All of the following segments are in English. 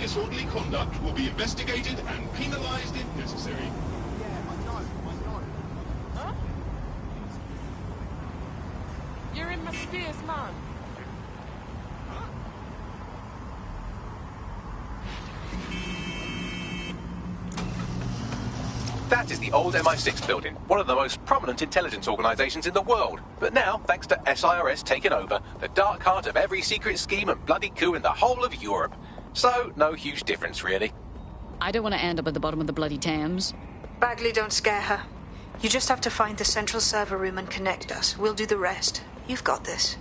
disorderly conduct will be investigated and penalized if necessary. Yeah, I know. Huh? You're in my spears, man. That is the old MI6 building, one of the most prominent intelligence organisations in the world. But now, thanks to SIRS taking over, the dark heart of every secret scheme and bloody coup in the whole of Europe. So, no huge difference, really. I don't want to end up at the bottom of the bloody Thames. Bagley, don't scare her. You just have to find the central server room and connect us. We'll do the rest. You've got this.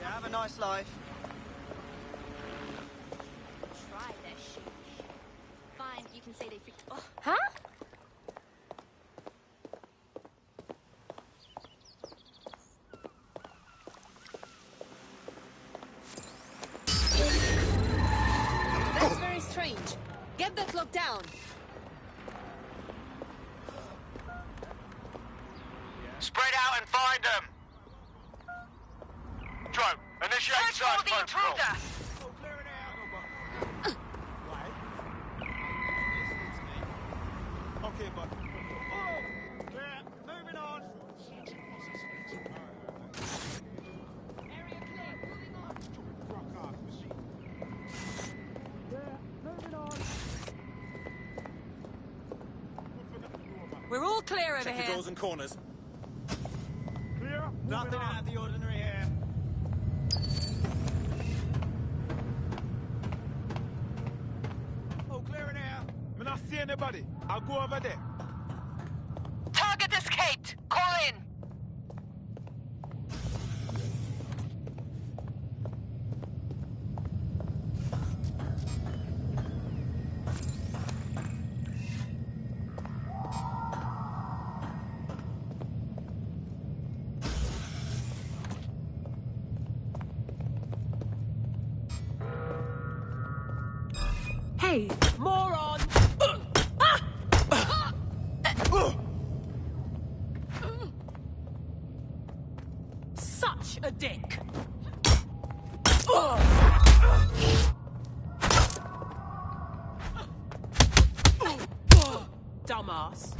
Have a nice life. Try that shit. Fine, you can say they freaked. Oh. Huh? That's very strange. Get that locked down. Spread out and find them. Drone, initiate search protocol. Oh, clear it out. Right. Okay, bud. Oh, clear. Moving on. Area clear. Moving on. Rock off, machine. Moving on. We're all clear over Check the here. doors and corners. Clear. Nothing out of the ordinary here. Oh, clear it out. I'm not seeing anybody. I'll go over there. Target escaped. Call in. Hey, Moron. Such a dick. Dumbass.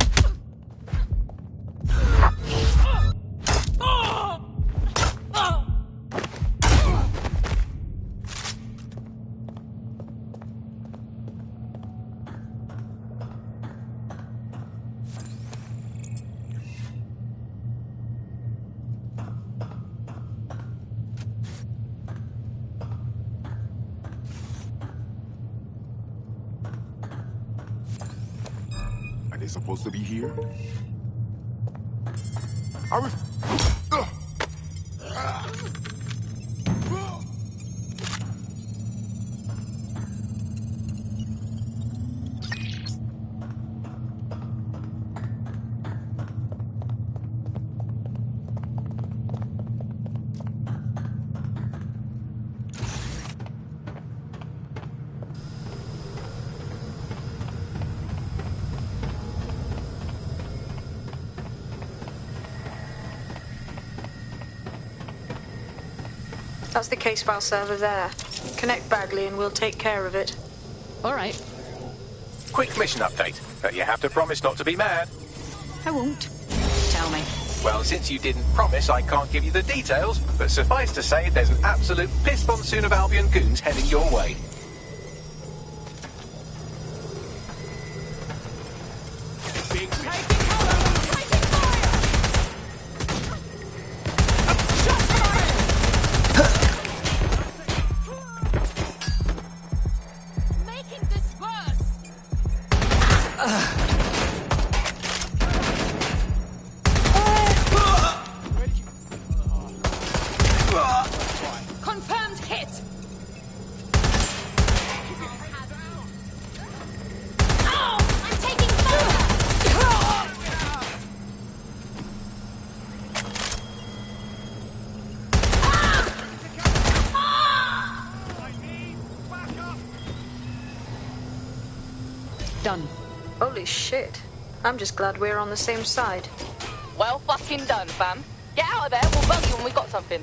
Are they supposed to be here? I was... That's the case file server there. Connect Bagley and we'll take care of it. all right. Quick mission update, but you have to promise not to be mad. I won't. Tell me. Well, since you didn't promise, I can't give you the details, but suffice to say there's an absolute piss monsoon of Albion goons heading your way. Big Taking cover. Taking fire. Shot fired. Making this worse. Confirmed hit. Oh, I'm taking fire. Done. Holy shit. I'm just glad we're on the same side. Well fucking done, fam. Get out of there, we'll bug you when we got something.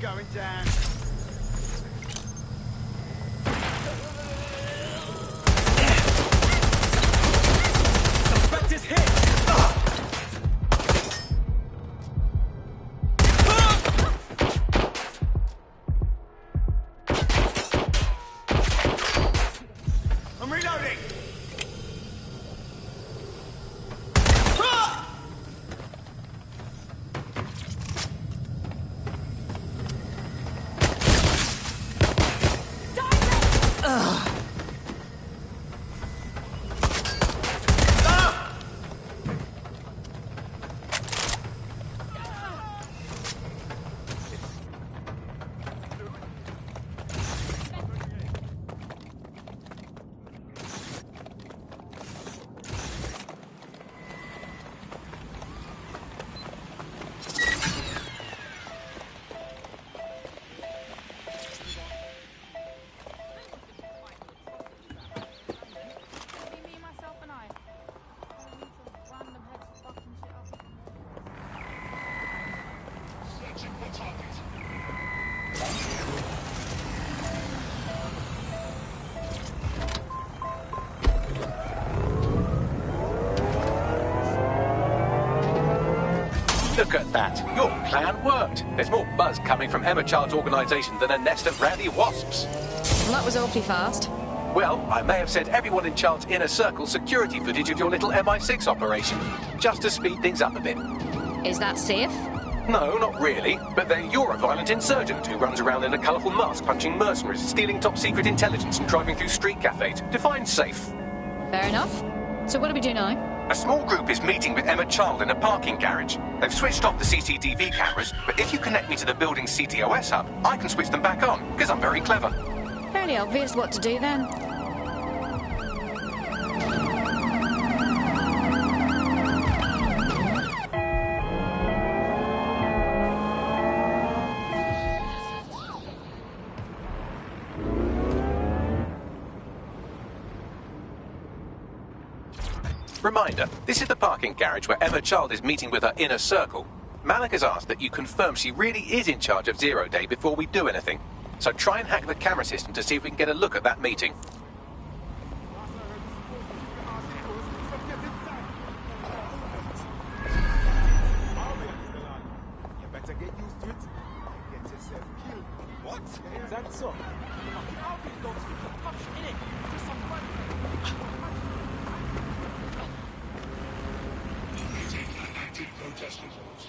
Going down. Suspect is hit. I'm reloading. Look at that. Your plan worked. There's more buzz coming from Emma Child's organisation than a nest of rowdy wasps. Well, that was awfully fast. Well, I may have sent everyone in Child's inner circle security footage of your little MI6 operation, just to speed things up a bit. Is that safe? No, not really. But then you're a violent insurgent who runs around in a colourful mask punching mercenaries, stealing top-secret intelligence and driving through street cafes. Define safe. Fair enough. So what do we do now? A small group is meeting with Emma Child in a parking garage. They've switched off the CCTV cameras, but if you connect me to the building's CTOS hub, I can switch them back on, because I'm very clever. Fairly obvious what to do then. Reminder, this is the parking garage where Emma Child is meeting with her inner circle. Malik has asked that you confirm she really is in charge of Zero Day before we do anything. So try and hack the camera system to see if we can get a look at that meeting. You better get used to it. Get yourself killed. What? Is that so? Protest results.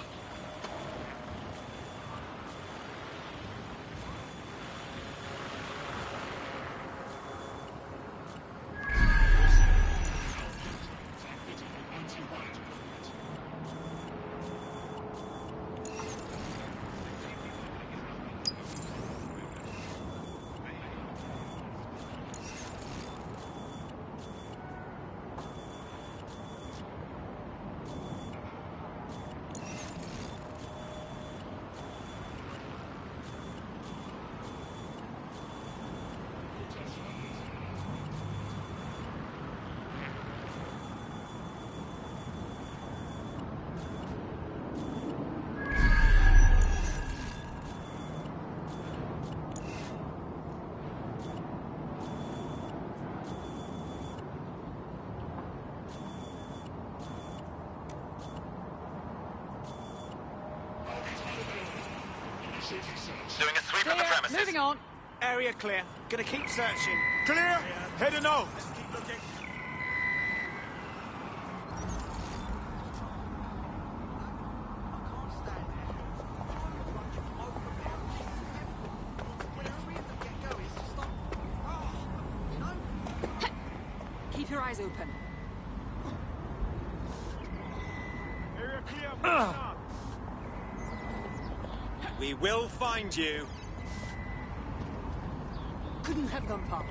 Doing a sweep of the premises. Moving on. Area clear. Gonna keep searching. Clear. Heading out. Let's keep looking. Keep your eyes open. Area clear. We will find you. Couldn't have gone far.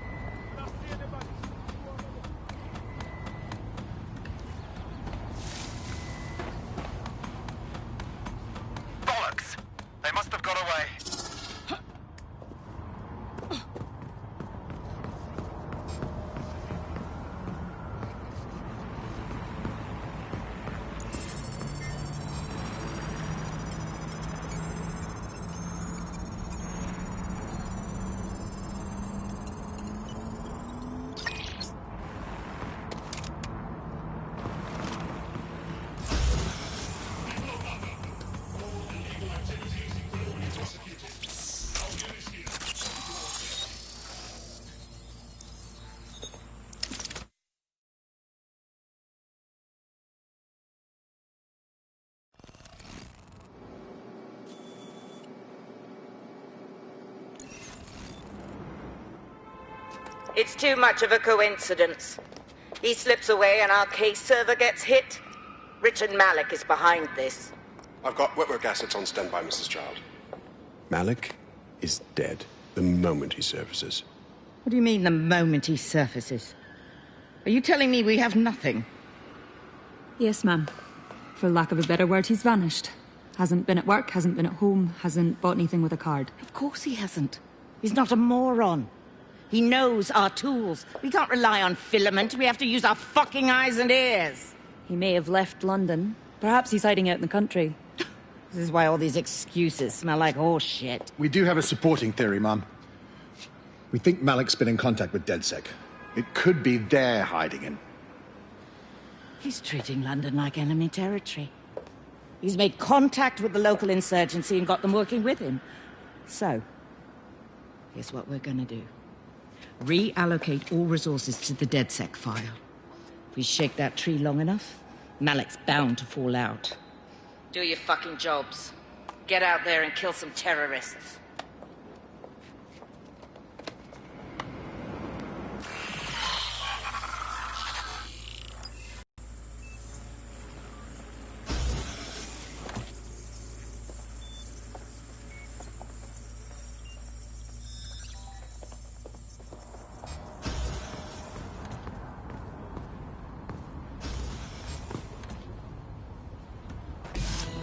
It's too much of a coincidence. He slips away and our case server gets hit. Richard Malik is behind this. I've got wetwork assets on standby, Mrs. Child. Malik is dead the moment he surfaces. What do you mean, the moment he surfaces? Are you telling me we have nothing? Yes, ma'am. For lack of a better word, he's vanished. Hasn't been at work, hasn't been at home, hasn't bought anything with a card. Of course he hasn't. He's not a moron. He knows our tools. We can't rely on filament. We have to use our fucking eyes and ears. He may have left London. Perhaps he's hiding out in the country. This is why all these excuses smell like horse shit. We do have a supporting theory, Mum. We think Malik's been in contact with DedSec. It could be they're hiding him. He's treating London like enemy territory. He's made contact with the local insurgency and got them working with him. So, here's what we're gonna do. Reallocate all resources to the DedSec file. If we shake that tree long enough, Malik's bound to fall out. Do your fucking jobs. Get out there and kill some terrorists.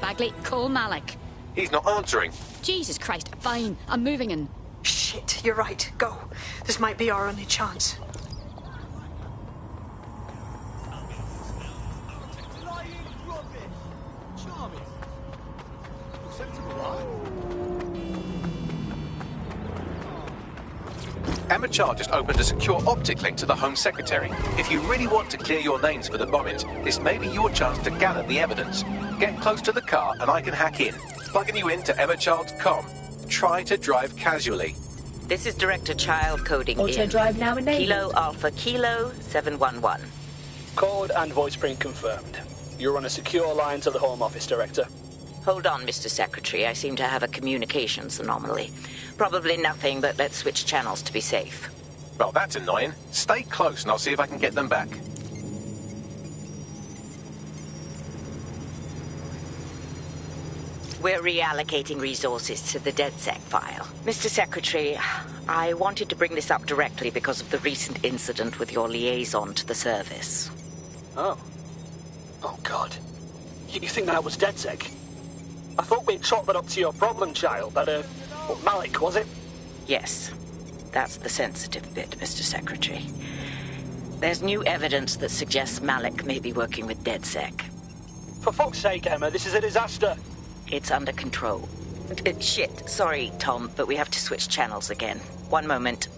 Bagley, call Malik. He's not answering. Jesus Christ, fine. I'm moving in. Shit, you're right. Go. This might be our only chance. Emma Child just opened a secure optic link to the Home Secretary. If you really want to clear your names for the bombings, this may be your chance to gather the evidence. Get close to the car and I can hack in, plugging you into Emma Child's comm. Try to drive casually. This is Director Child coding Auto in. drive now enabled. Kilo Alpha Kilo 711. Code and voice print confirmed. You're on a secure line to the Home Office, Director. Hold on, Mr. Secretary. I seem to have a communications anomaly. Probably nothing, but let's switch channels to be safe. Well, that's annoying. Stay close and I'll see if I can get them back. We're reallocating resources to the DedSec file. Mr. Secretary, I wanted to bring this up directly because of the recent incident with your liaison to the service. Oh. Oh, God. You think that was DedSec? I thought we'd chalk that up to your problem child, that, Malik, was it? Yes. That's the sensitive bit, Mr. Secretary. There's new evidence that suggests Malik may be working with DedSec. For fuck's sake, Emma, this is a disaster. It's under control. Shit, sorry, Tom, but we have to switch channels again. One moment.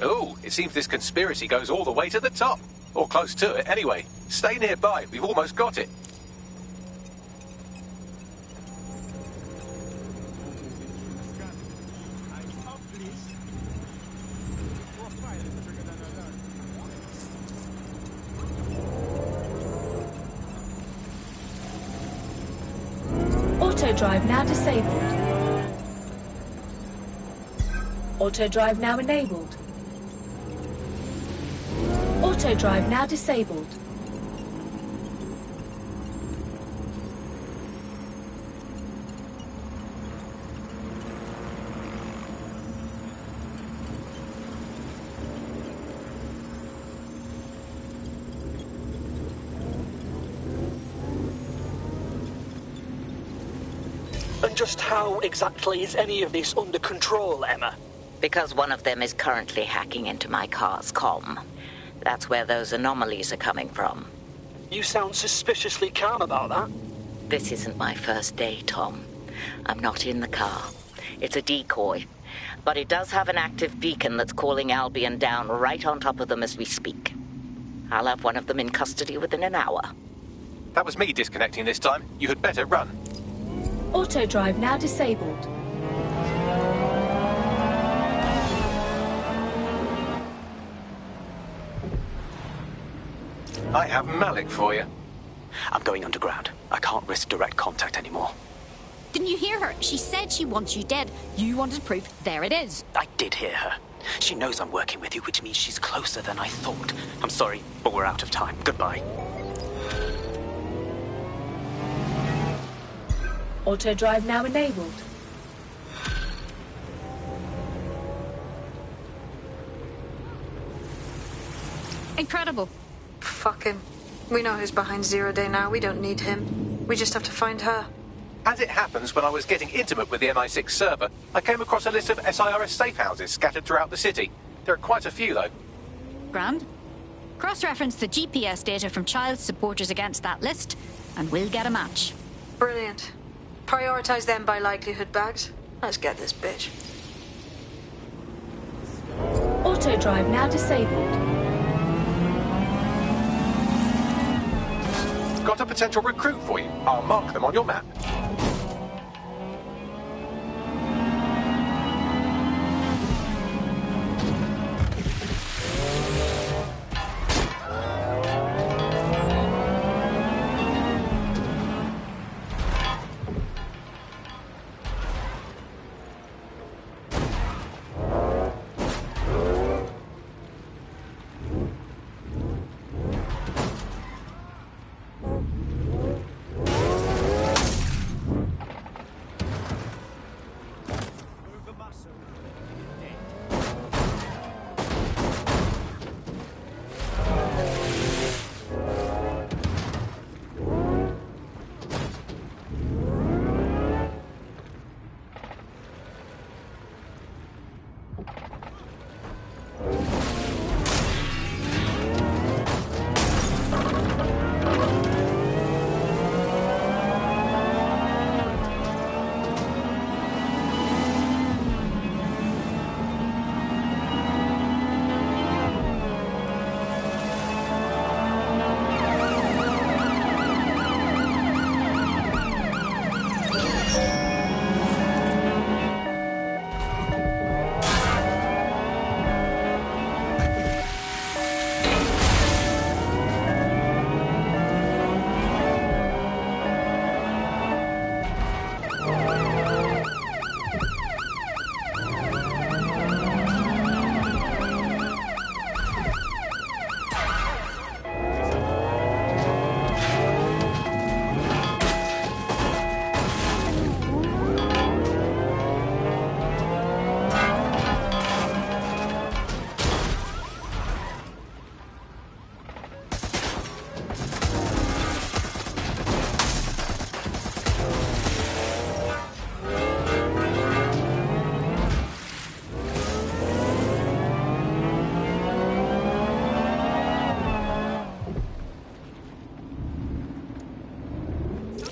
Oh, it seems this conspiracy goes all the way to the top. Or close to it, anyway. Stay nearby, we've almost got it. Auto drive now disabled. Auto drive now enabled. Auto drive now disabled. And just how exactly is any of this under control, Emma? Because one of them is currently hacking into my car's comm. That's where those anomalies are coming from. You sound suspiciously calm about that. This isn't my first day, Tom. I'm not in the car. It's a decoy. But it does have an active beacon that's calling Albion down right on top of them as we speak. I'll have one of them in custody within an hour. That was me disconnecting this time. You had better run. Auto drive now disabled. I have Malik for you. I'm going underground. I can't risk direct contact anymore. Didn't you hear her? She said she wants you dead. You wanted proof. There it is. I did hear her. She knows I'm working with you, which means she's closer than I thought. I'm sorry, but we're out of time. Goodbye. Auto drive now enabled. Incredible. Fuck him. We know who's behind Zero Day now. We don't need him. We just have to find her. As it happens, when I was getting intimate with the MI6 server, I came across a list of SIRS safe houses scattered throughout the city. There are quite a few, though. Grand. Cross-reference the GPS data from child supporters against that list, and we'll get a match. Brilliant. Prioritize them by likelihood, Bags. Let's get this bitch. Auto drive now disabled. Got a potential recruit for you. I'll mark them on your map.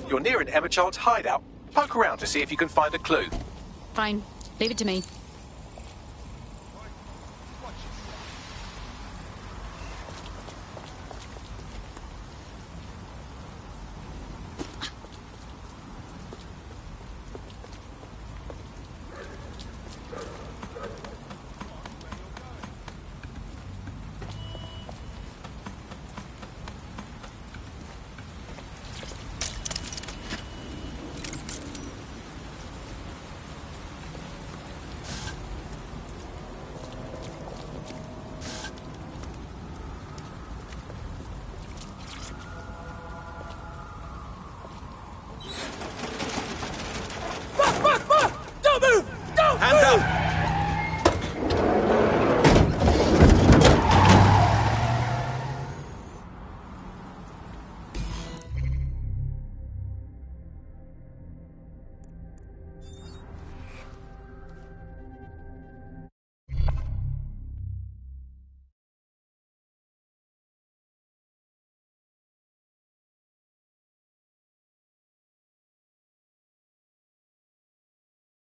You're near an Emma Child's hideout. Poke around to see if you can find a clue. Fine. Leave it to me. Hands up!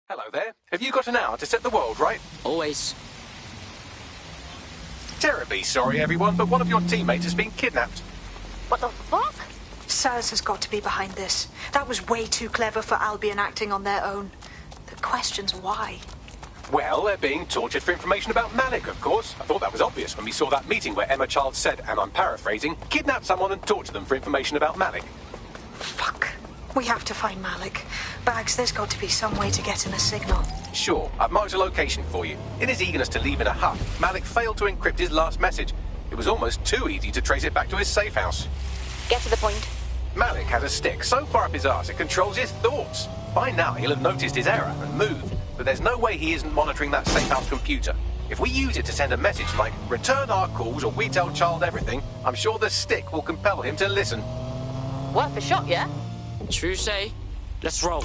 Hello there. Have you got an hour to set the world right? Always. Terribly sorry, everyone, but one of your teammates has been kidnapped. What the fuck? SIRS has got to be behind this. That was way too clever for Albion acting on their own. The question's why. Well, they're being tortured for information about Malik, of course. I thought that was obvious when we saw that meeting where Emma Child said, and I'm paraphrasing, kidnap someone and torture them for information about Malik. Fuck. We have to find Malik. Bags, there's got to be some way to get him a signal. Sure, I've marked a location for you. In his eagerness to leave in a huff, Malik failed to encrypt his last message. It was almost too easy to trace it back to his safe house. Get to the point. Malik has a stick so far up his arse it controls his thoughts. By now he'll have noticed his error and moved, but there's no way he isn't monitoring that safe house computer. If we use it to send a message like, return our calls or we tell Child everything, I'm sure the stick will compel him to listen. Worth a shot, yeah? True say. Let's roll.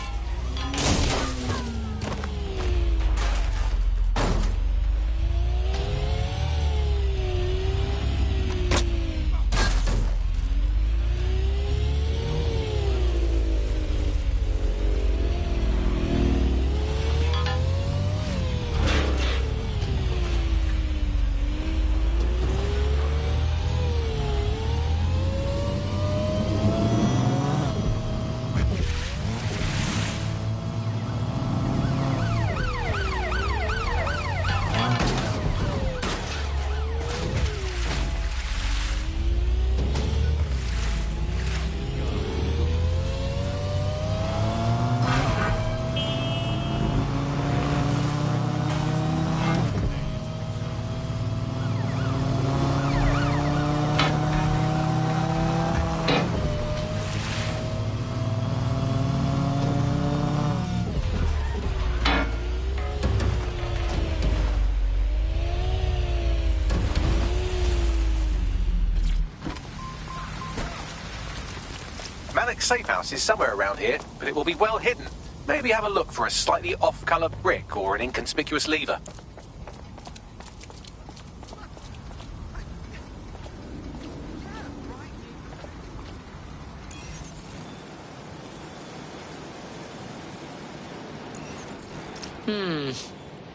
Malik's safe house is somewhere around here, but it will be well hidden. Maybe have a look for a slightly off-colour brick or an inconspicuous lever.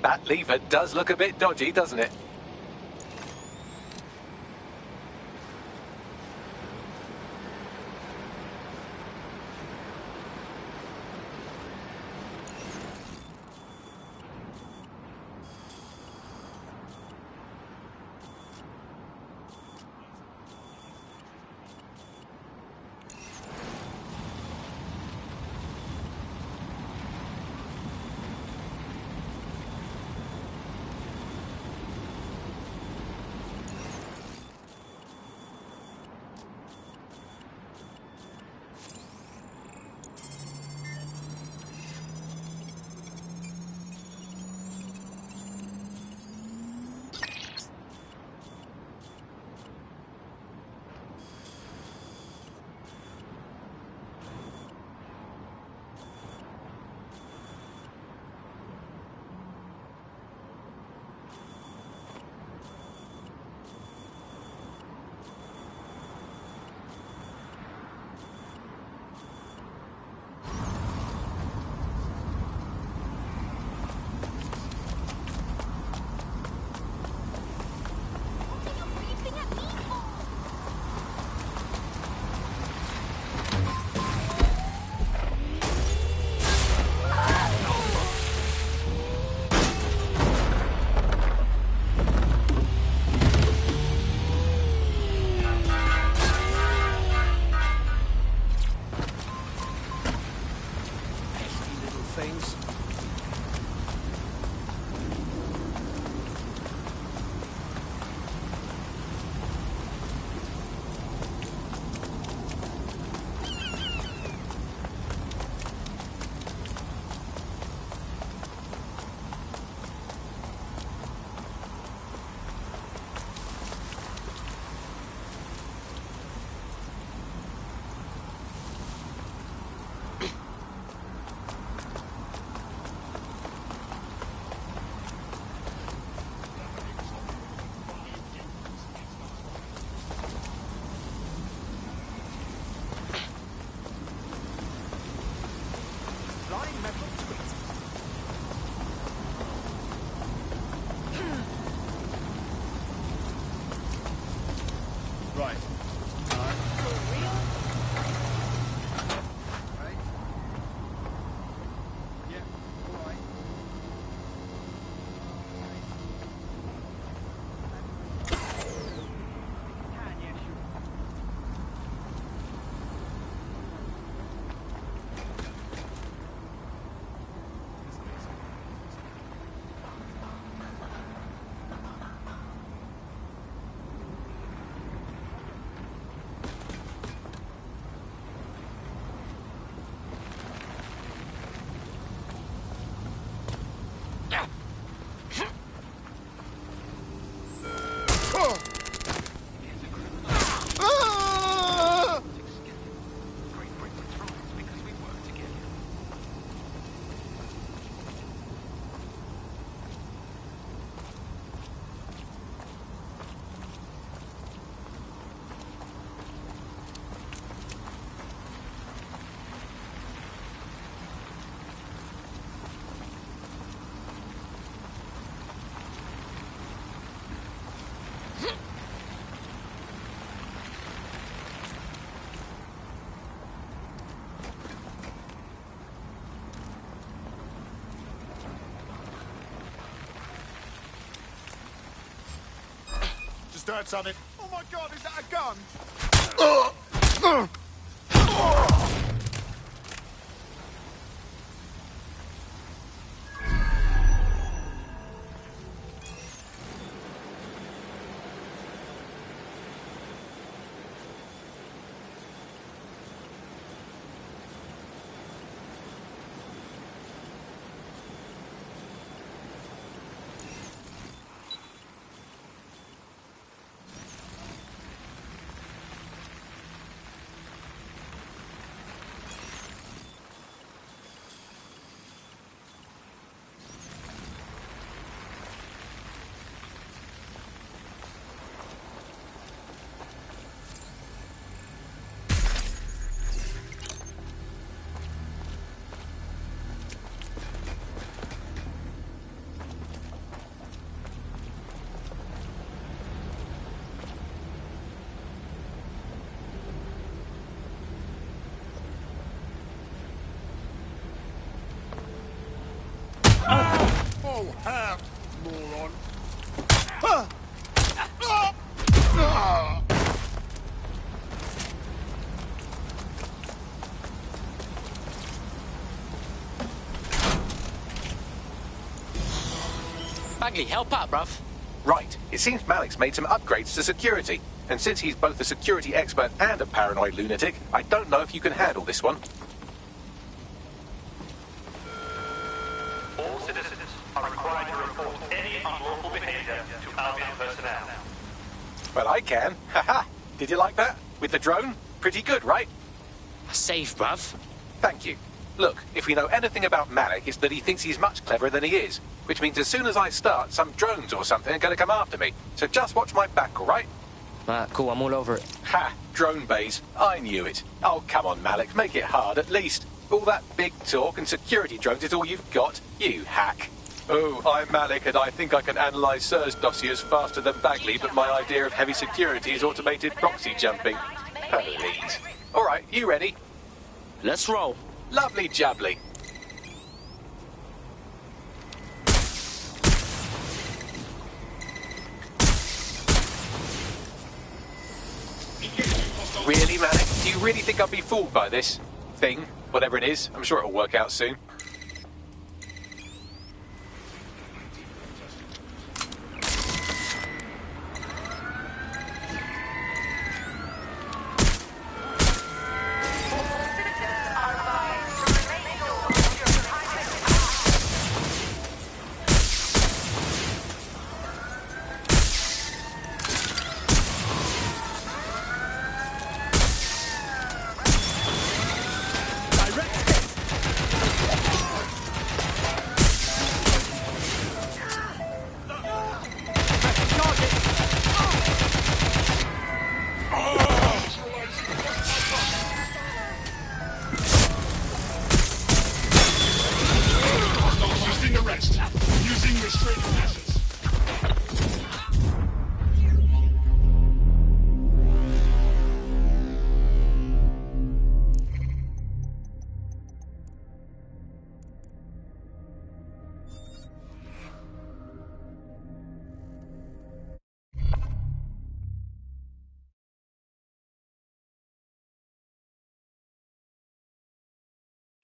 That lever does look a bit dodgy, doesn't it? starts on it. Oh my god, is that a gun? Oh, have, moron. Bagley, help out, bruv. Right. It seems Malik's made some upgrades to security. And since he's both a security expert and a paranoid lunatic, I don't know if you can handle this one. All citizens are required to report any unlawful behavior to Albion personnel. Well, I can. Haha. Did you like that? With the drone? Pretty good, right? Safe, bruv. Thank you. Look, if we know anything about Malik, it's that he thinks he's much cleverer than he is. Which means as soon as I start, some drones or something are going to come after me. So just watch my back, all right? Cool, I'm all over it. Ha! Drone bays. I knew it. Oh, come on, Malik. Make it hard, at least. All that big talk and security drones is all you've got. You hack. Oh, I'm Malik, and I think I can analyse SIRS dossiers faster than Bagley, but my idea of heavy security is automated proxy jumping. Please. All right, you ready? Let's roll. Lovely jubbly. Really, Malik? Do you really think I'll be fooled by this thing? Whatever it is, I'm sure it'll work out soon.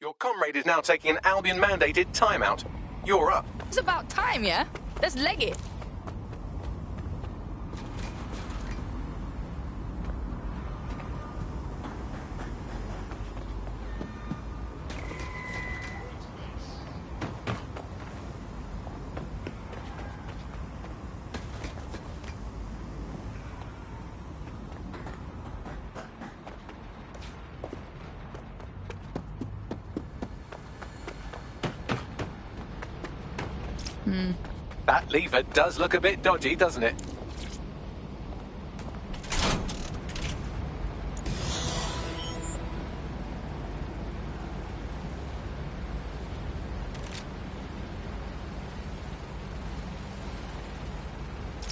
Your comrade is now taking an Albion-mandated timeout. You're up. It's about time, yeah? Let's leg it. That lever does look a bit dodgy, doesn't it?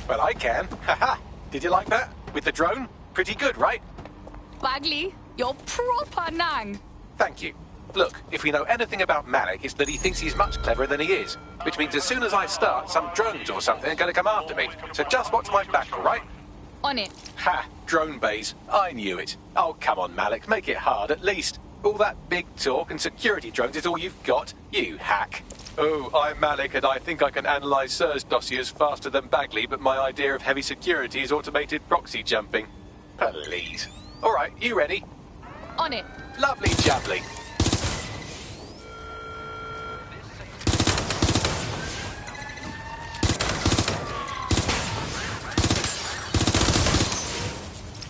Well, I can. Haha. Did you like that? With the drone? Pretty good, right? Bagley, you're proper nang. Thank you. Look, if we know anything about Malik, it's that he thinks he's much cleverer than he is. Which means as soon as I start, some drones or something are going to come after me. So just watch my back, all right? On it. Ha! Drone bays. I knew it. Oh, come on, Malik. Make it hard, at least. All that big talk and security drones is all you've got? You hack. Oh, I'm Malik, and I think I can analyse Sir's dossiers faster than Bagley, but my idea of heavy security is automated proxy jumping. Please. All right, you ready? On it. Lovely jubbly.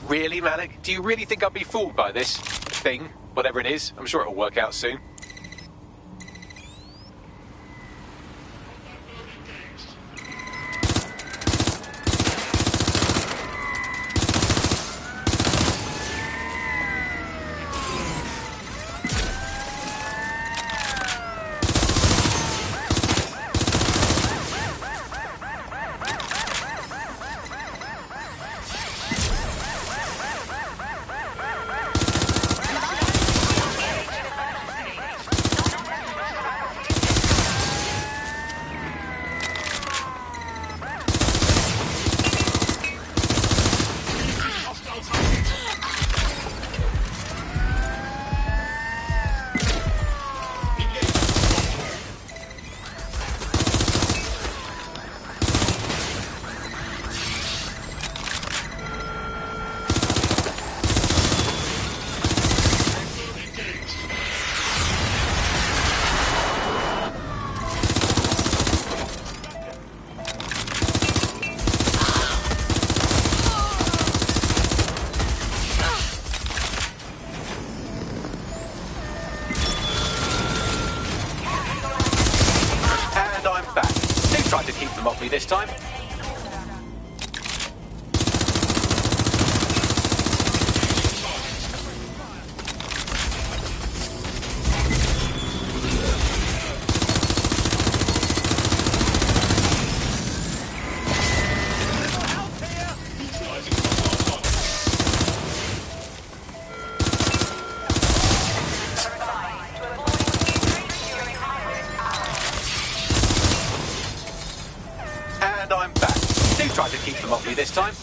Really, Malik? Do you really think I'd be fooled by this thing? Whatever it is, I'm sure it'll work out soon. Tried to keep them off me this time. I'm back. Do try to keep them off me this time.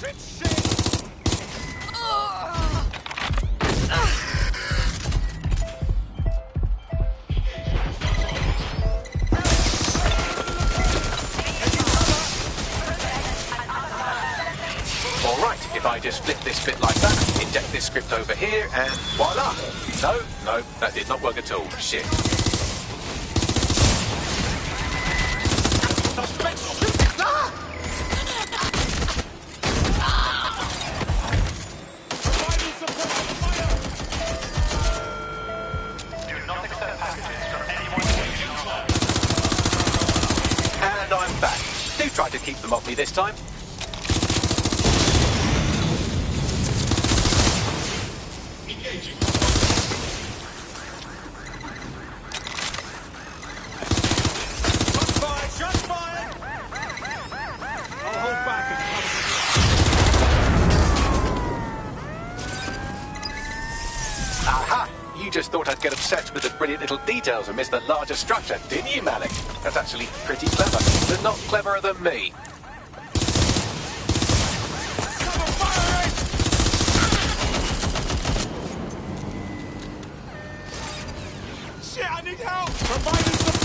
Alright, if I just flip this bit like that, inject this script over here, and voila! No, that did not work at all. Shit. And I'm back. Do try to keep them off me this time. Engaging. Shots fired! I'll hold back and Aha! You just thought I'd get obsessed with the brilliant little details and miss the larger structure, didn't you, Malik? That's actually pretty clever, but not cleverer than me. Shit, I need help! Provide me some...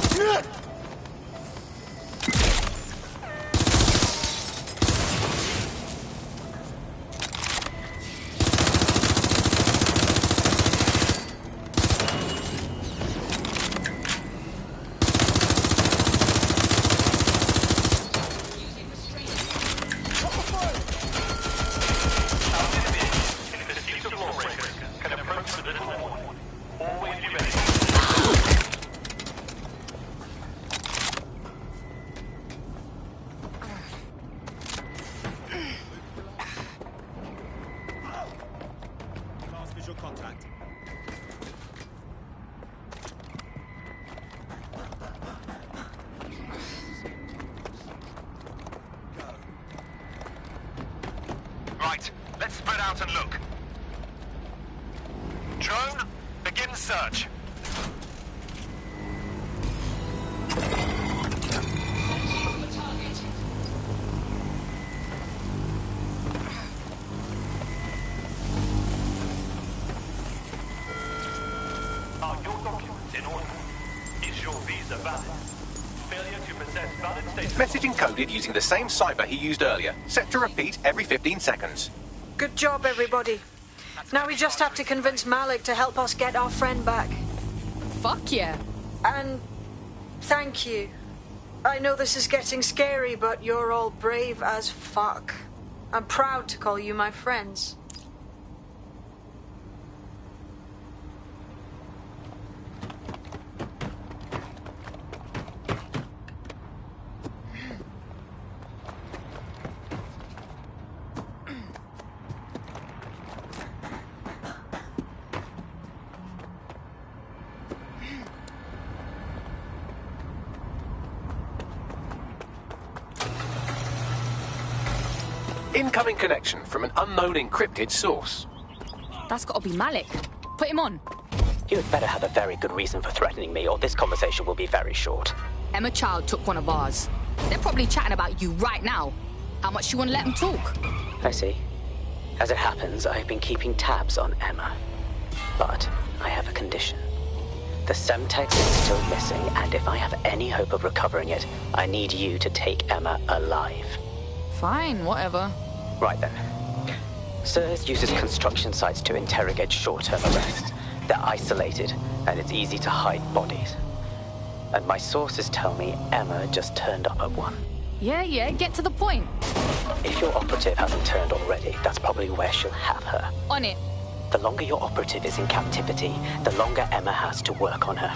Visual contact. Right, let's spread out and look. Drone, begin search. Message encoded using the same cipher he used earlier, set to repeat every 15 seconds. Good job, everybody. Now we just have to convince Malik to help us get our friend back. Fuck yeah. And thank you. I know this is getting scary, but you're all brave as fuck. I'm proud to call you my friends. Incoming connection from an unknown encrypted source. That's gotta be Malik. Put him on. You had better have a very good reason for threatening me, or this conversation will be very short. Emma Child took one of ours. They're probably chatting about you right now. How much you want to let them talk? I see. As it happens, I've been keeping tabs on Emma. But I have a condition. The Semtex is still missing, and if I have any hope of recovering it, I need you to take Emma alive. Fine, whatever. Right then. SIRS uses construction sites to interrogate short-term arrests. They're isolated, and it's easy to hide bodies. And my sources tell me Emma just turned up at one. Yeah, get to the point. If your operative hasn't turned already, that's probably where she'll have her. On it. The longer your operative is in captivity, the longer Emma has to work on her.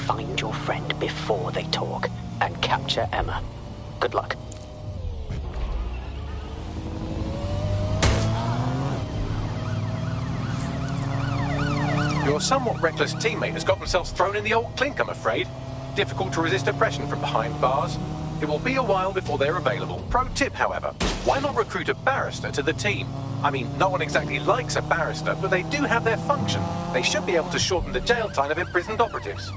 Find your friend before they talk, and capture Emma. Good luck. Your somewhat reckless teammate has got themselves thrown in the old clink, I'm afraid. Difficult to resist oppression from behind bars. It will be a while before they're available. Pro tip, however, why not recruit a barrister to the team? I mean, no one exactly likes a barrister, but they do have their function. They should be able to shorten the jail time of imprisoned operatives.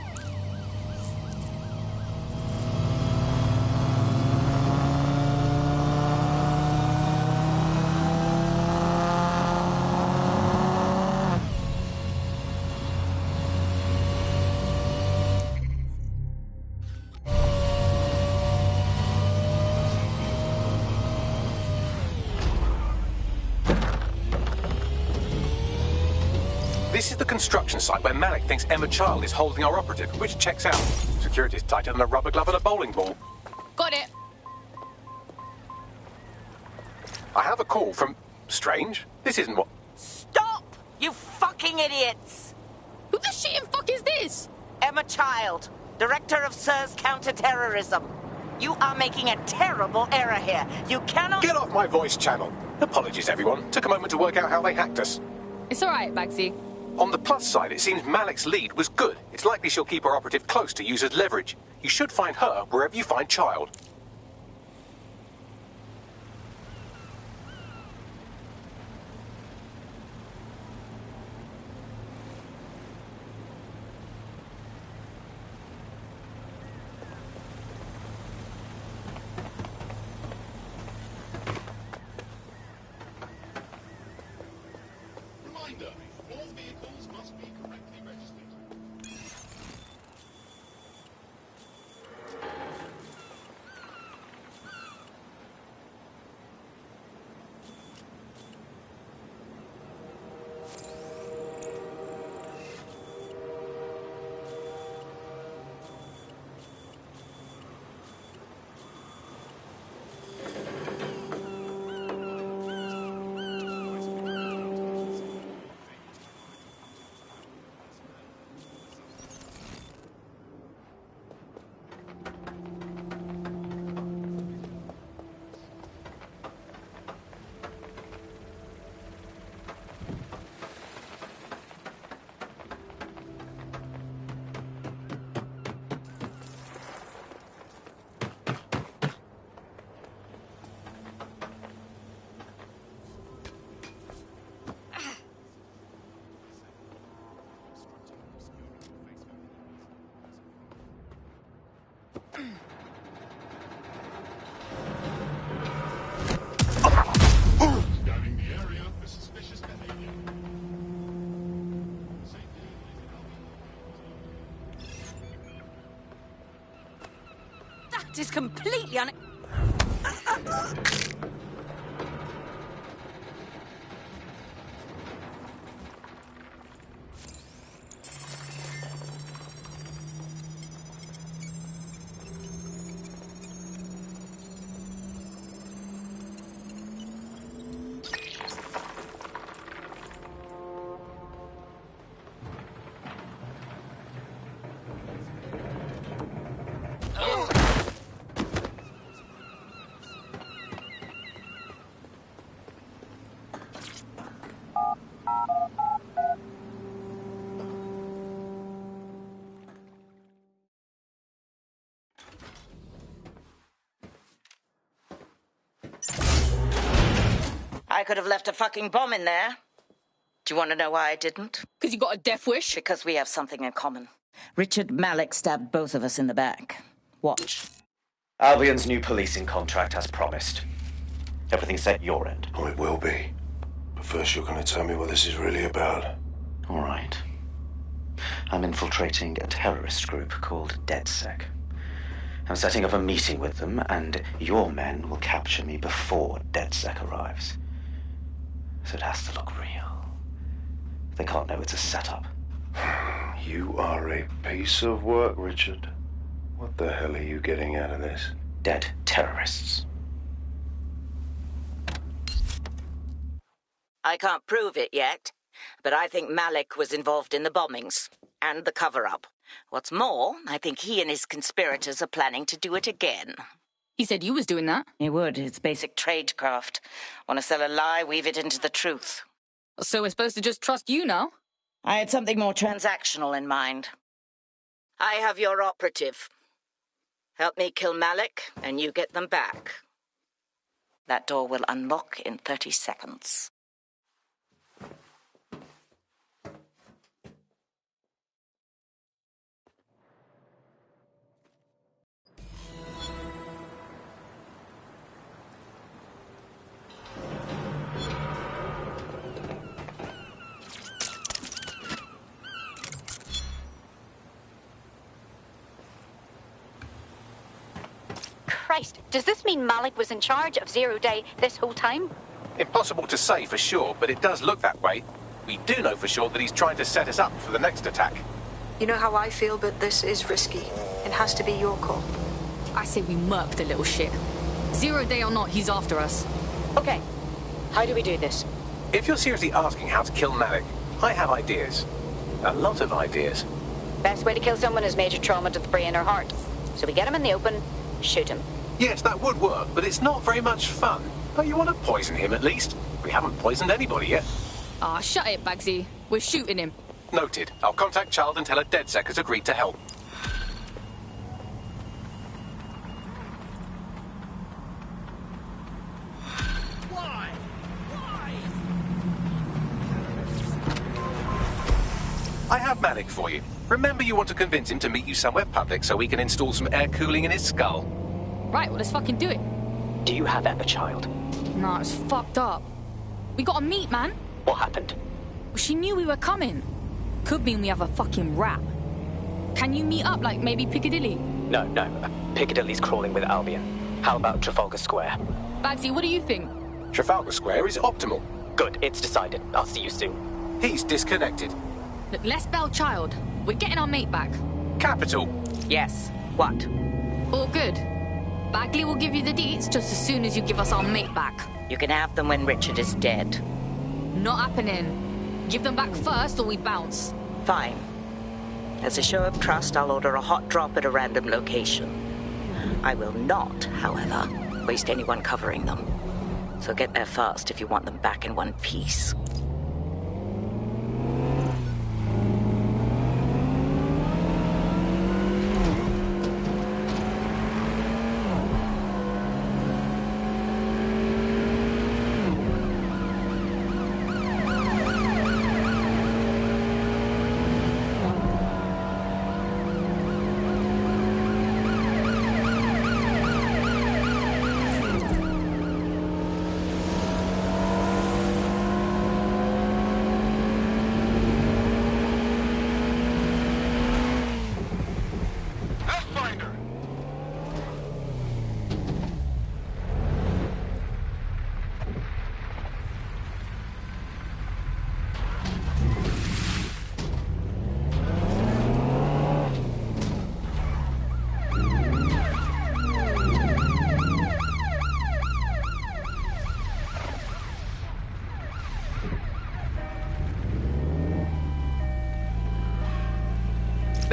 This is the construction site where Malik thinks Emma Child is holding our operative, which checks out. Security's tighter than a rubber glove at a bowling ball. Got it. I have a call from... Strange. This isn't what... Stop! You fucking idiots! Who the shit and fuck is this? Emma Child, Director of SIRS Counterterrorism. You are making a terrible error here. You cannot... Get off my voice channel. Apologies, everyone. Took a moment to work out how they hacked us. It's alright, Bagsy. On the plus side, it seems Malik's lead was good. It's likely she'll keep her operative close to use as leverage. You should find her wherever you find Child. Reminder, all vehicles must be correctly registered. That is completely I could have left a fucking bomb in there. Do you want to know why I didn't? Because you got a death wish? Because we have something in common. Richard Malik stabbed both of us in the back. Watch. Albion's new policing contract as promised. Everything set your end. Oh, it will be. But first you're going to tell me what this is really about. All right. I'm infiltrating a terrorist group called DedSec. I'm setting up a meeting with them, and your men will capture me before DedSec arrives. So it has to look real. They can't know it's a setup. You are a piece of work, Richard. What the hell are you getting out of this? Dead terrorists. I can't prove it yet, but I think Malik was involved in the bombings and the cover-up. What's more, I think he and his conspirators are planning to do it again. He said you was doing that. He would. It's basic tradecraft. Want to sell a lie, weave it into the truth. So we're supposed to just trust you now? I had something more transactional in mind. I have your operative. Help me kill Malik, and you get them back. That door will unlock in 30 seconds. Christ, does this mean Malik was in charge of Zero Day this whole time? Impossible to say for sure, but it does look that way. We do know for sure that he's trying to set us up for the next attack. You know how I feel, but this is risky. It has to be your call. I say we murk the little shit. 0 Day or not, he's after us. Okay. How do we do this? If you're seriously asking how to kill Malik, I have ideas. A lot of ideas. Best way to kill someone is major trauma to the brain or heart. So we get him in the open, shoot him. Yes, that would work, but it's not very much fun. But you want to poison him at least? We haven't poisoned anybody yet. Ah, shut it, Bagsy. We're shooting him. Noted. I'll contact Child and tell her DedSec has agreed to help. Why? I have Malik for you. Remember you want to convince him to meet you somewhere public so we can install some air cooling in his skull. Right, well, let's fucking do it. Do you have Emma, Child? Nah, it's fucked up. We gotta meet, man. What happened? Well, she knew we were coming. Could mean we have a fucking rap. Can you meet up, like maybe Piccadilly? No. Piccadilly's crawling with Albion. How about Trafalgar Square? Bagsy, what do you think? Trafalgar Square is optimal. Good, it's decided. I'll see you soon. He's disconnected. Look, let's bell Child. We're getting our mate back. Capital. Yes. What? All good. Bagley will give you the deets just as soon as you give us our mate back. You can have them when Richard is dead. Not happening. Give them back first or we bounce. Fine. As a show of trust, I'll order a hot drop at a random location. I will not, however, waste anyone covering them. So get there fast if you want them back in one piece.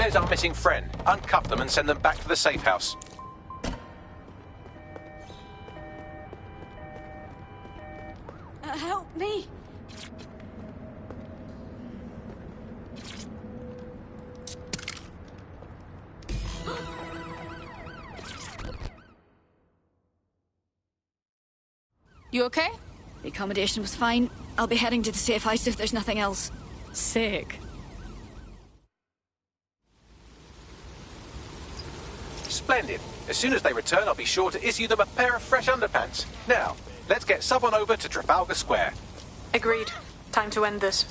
There's our missing friend. Uncuff them and send them back to the safe house. Help me! You okay? The accommodation was fine. I'll be heading to the safe house if there's nothing else. Sick. Splendid. As soon as they return, I'll be sure to issue them a pair of fresh underpants. Now, let's get someone over to Trafalgar Square. Agreed. Time to end this.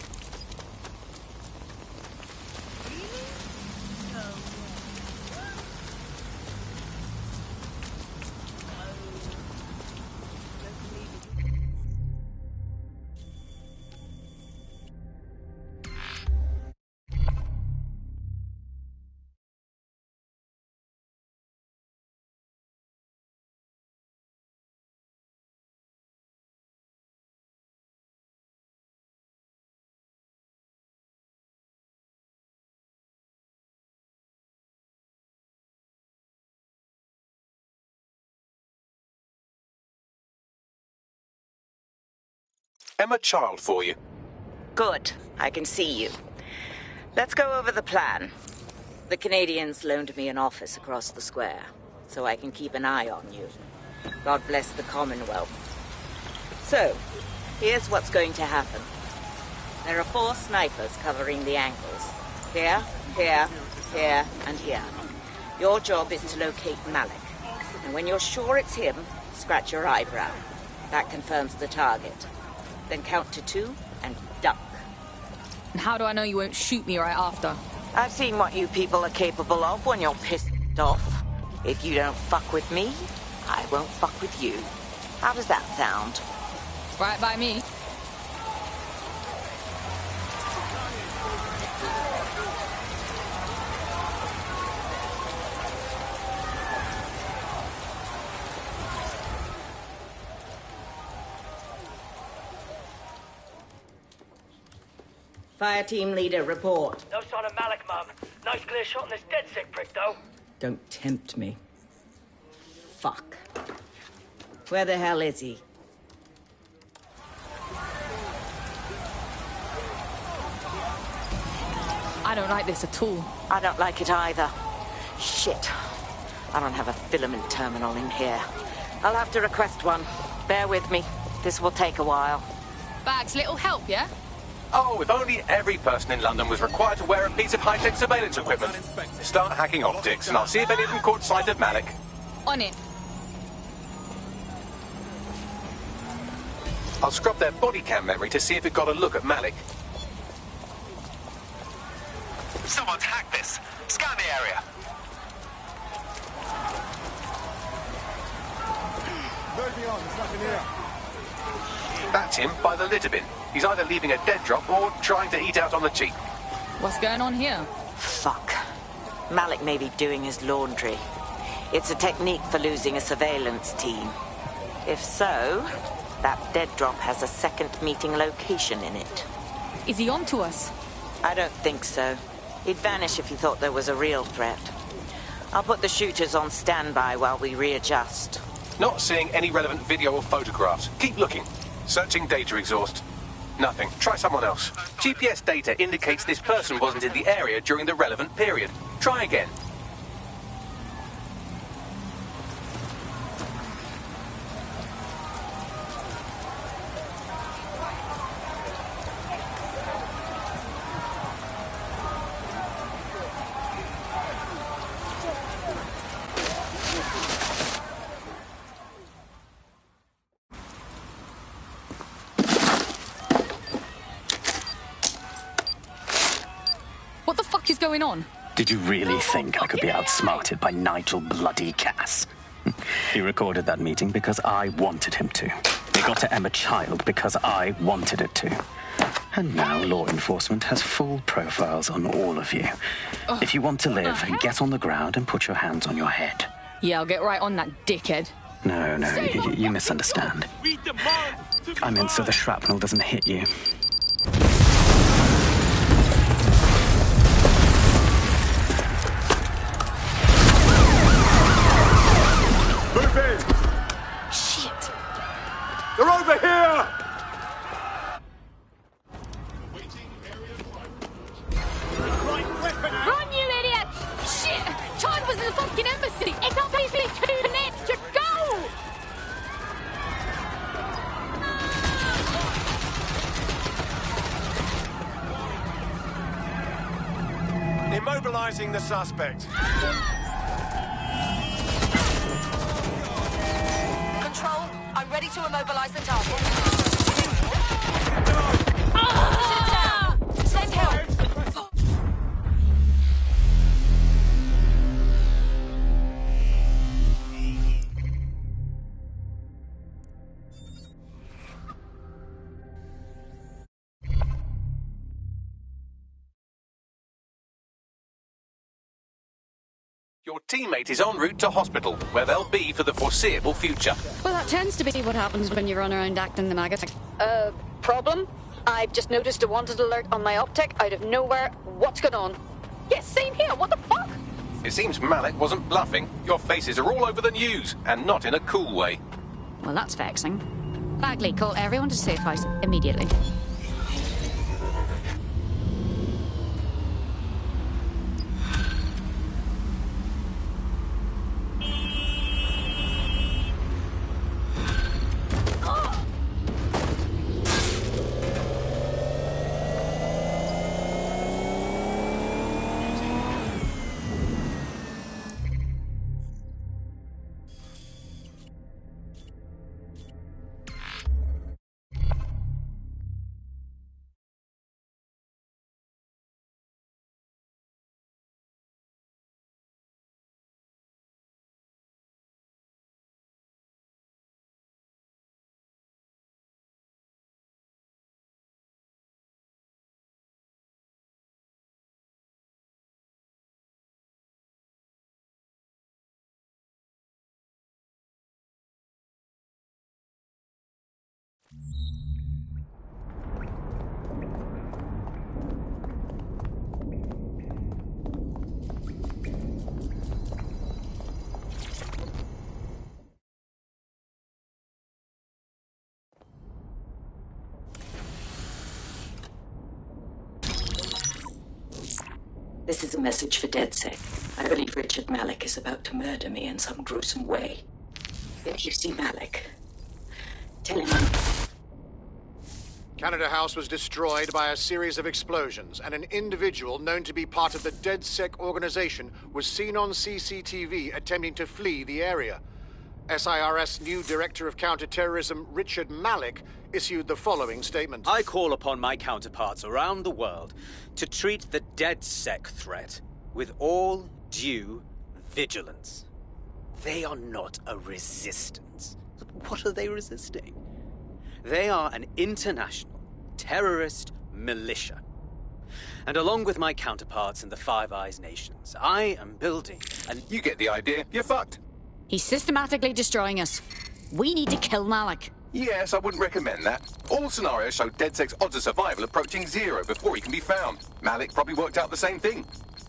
Emma Child for you. Good. I can see you. Let's go over the plan. The Canadians loaned me an office across the square, so I can keep an eye on you. God bless the Commonwealth. So, here's what's going to happen. There are 4 snipers covering the angles. Here, here, here, and here. Your job is to locate Malik. And when you're sure it's him, scratch your eyebrow. That confirms the target. Then count to 2 and duck. And how do I know you won't shoot me right after? I've seen what you people are capable of when you're pissed off. If you don't fuck with me, I won't fuck with you. How does that sound? Right by me. Fire team leader, report. No sign of Malik, Mum. Nice clear shot on this dead sick prick, though. Don't tempt me. Fuck. Where the hell is he? I don't like this at all. I don't like it either. Shit. I don't have a filament terminal in here. I'll have to request one. Bear with me. This will take a while. Bags, little help, yeah? Oh, if only every person in London was required to wear a piece of high-tech surveillance equipment. Start hacking optics, and I'll see if any of them caught sight of Malik. On it. I'll scrub their body cam memory to see if it got a look at Malik. Someone's hacked this. Scan the area. That's him by the litter bin. He's either leaving a dead drop or trying to eat out on the cheap. What's going on here? Fuck. Malik may be doing his laundry. It's a technique for losing a surveillance team. If so, that dead drop has a second meeting location in it. Is he on to us? I don't think so. He'd vanish if he thought there was a real threat. I'll put the shooters on standby while we readjust. Not seeing any relevant video or photographs. Keep looking. Searching data exhaust. Nothing. Try someone else. GPS data indicates this person wasn't in the area during the relevant period. Try again. Going on? Did you really think I could be outsmarted by Nigel bloody Cass? He recorded that meeting because I wanted him to. It got to Emma Child because I wanted it to. And now law enforcement has full profiles on all of you. If you want to live, get on the ground and put your hands on your head. Yeah, I'll get right on that dickhead. No, you misunderstand. I meant so the shrapnel doesn't hit you. over here! Run, you idiot! Shit! Todd was in the fucking embassy! It's obviously too late to go! Immobilizing the suspect. Control, I'm ready to immobilize the target. Send help! Your teammate is en route to hospital, where they'll be for the foreseeable future. Well, that tends to be what happens when you run around acting the maggot. Problem? I've just noticed a wanted alert on my optic out of nowhere. What's going on? Yes, same here. What the fuck? It seems Malik wasn't bluffing. Your faces are all over the news, and not in a cool way. Well, that's vexing. Bagley, call everyone to safe house immediately. This is a message for DedSec. I believe Richard Malik is about to murder me in some gruesome way. If you see Malik, tell him Canada House was destroyed by a series of explosions, and an individual known to be part of the DedSec organization was seen on CCTV attempting to flee the area. SIRS new Director of Counterterrorism Richard Malik issued the following statement. I call upon my counterparts around the world to treat the DedSec threat with all due vigilance. They are not a resistance. What are they resisting? They are an international terrorist militia. And along with my counterparts in the Five Eyes nations, I am building an... You get the idea. You're fucked. He's systematically destroying us. We need to kill Malik. Yes, I wouldn't recommend that. All scenarios show DedSec's odds of survival approaching 0 before he can be found. Malik probably worked out the same thing.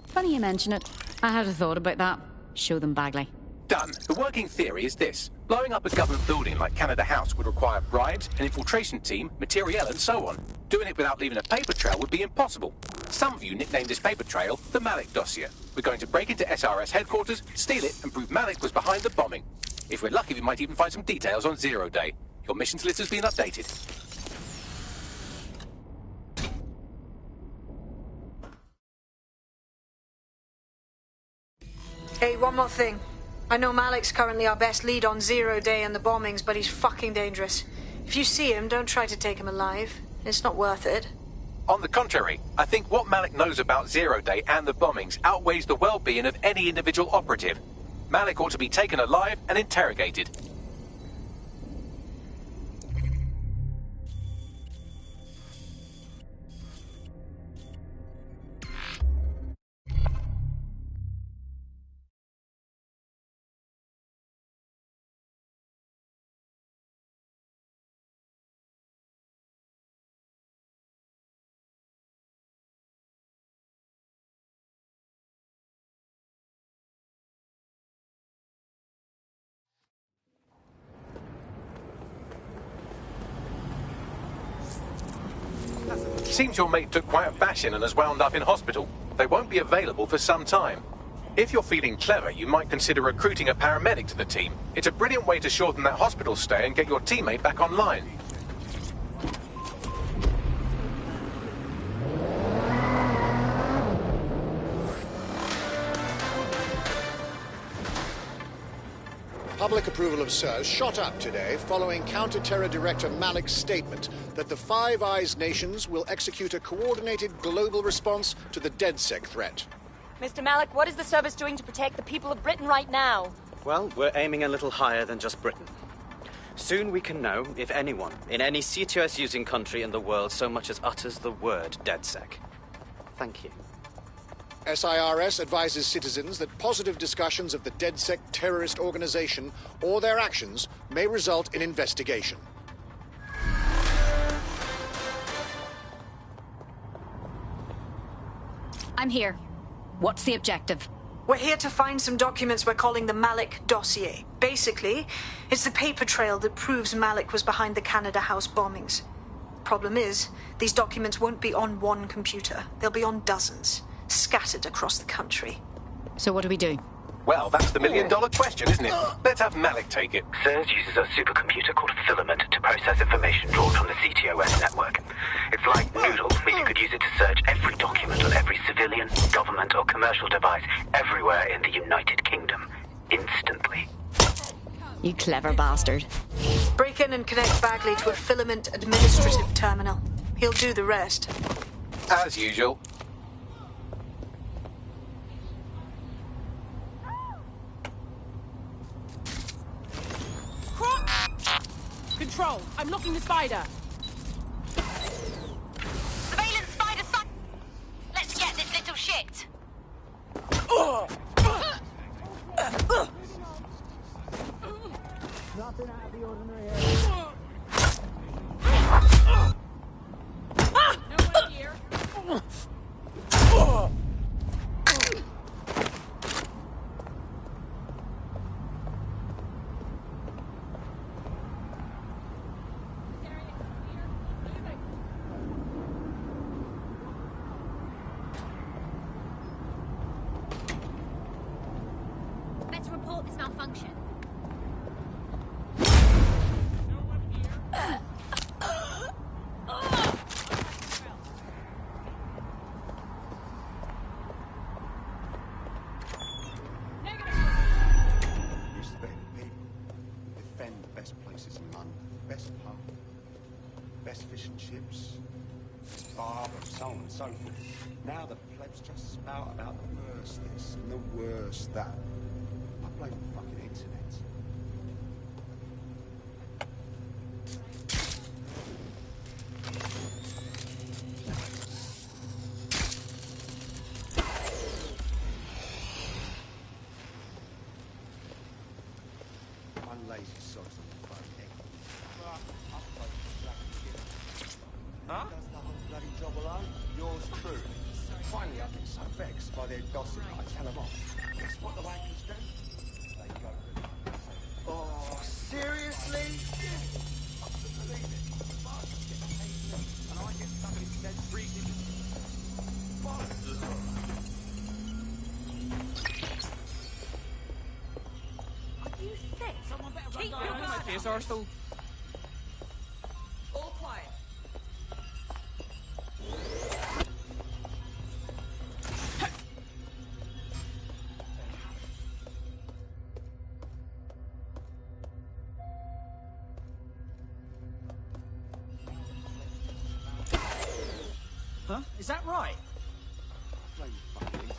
Funny you mention it. I had a thought about that. Show them Bagley. Done. The working theory is this. Blowing up a government building like Canada House would require bribes, an infiltration team, materiel, and so on. Doing it without leaving a paper trail would be impossible. Some of you nicknamed this paper trail the Malik dossier. We're going to break into SRS headquarters, steal it, and prove Malik was behind the bombing. If we're lucky, we might even find some details on Zero Day. Your missions list has been updated. Hey, one more thing. I know Malik's currently our best lead on Zero Day and the bombings, but he's fucking dangerous. If you see him, don't try to take him alive. It's not worth it. On the contrary, I think what Malik knows about Zero Day and the bombings outweighs the well-being of any individual operative. Malik ought to be taken alive and interrogated. Seems your mate took quite a bashing and has wound up in hospital. They won't be available for some time. If you're feeling clever, you might consider recruiting a paramedic to the team. It's a brilliant way to shorten that hospital stay and get your teammate back online. Public approval of SIRS shot up today following Counter-Terror Director Malik's statement that the Five Eyes nations will execute a coordinated global response to the DedSec threat. Mr. Malik, what is the service doing to protect the people of Britain right now? Well, we're aiming a little higher than just Britain. Soon we can know if anyone in any CTOS-using country in the world so much as utters the word DedSec. Thank you. SIRS advises citizens that positive discussions of the DedSec terrorist organization or their actions may result in investigation. I'm here. What's the objective? We're here to find some documents we're calling the Malik dossier. Basically, it's the paper trail that proves Malik was behind the Canada House bombings. Problem is, these documents won't be on one computer. They'll be on dozens, scattered across the country. So what do we do? Well, that's the million-dollar question, isn't it? Let's have Malik take it. SIRS uses a supercomputer called Filament to process information drawn from the CTOS network. It's like Noodle, but you could use it to search every document on every civilian, government, or commercial device everywhere in the United Kingdom, instantly. You clever bastard. Break in and connect Bagley to a Filament administrative terminal. He'll do the rest. As usual. Control, I'm looking the spider. Surveillance spider son. Let's get this little shit. Nothing out of the ordinary here. No one here. Let's report this malfunction. Respect people. Defend the best places in London. Best pub. Best fish and chips. Best barber, so on and so forth. Now the plebs just spout about the worst this and the worst that. I blame the fucking internet. One lazy sod's on the front end. Huh? Does the whole bloody job alone? Yours truly. Finally, I get so vexed by their gossip, I tell them off. Guess what the wankers do? They go to the... Oh, seriously? I couldn't believe it. The bastards get paid me, and I get stuck in dead freezing. Are you sick? Someone better Keep run your down. guard PSR still. All quiet. Huh? Is that right? Blame the fucking internet.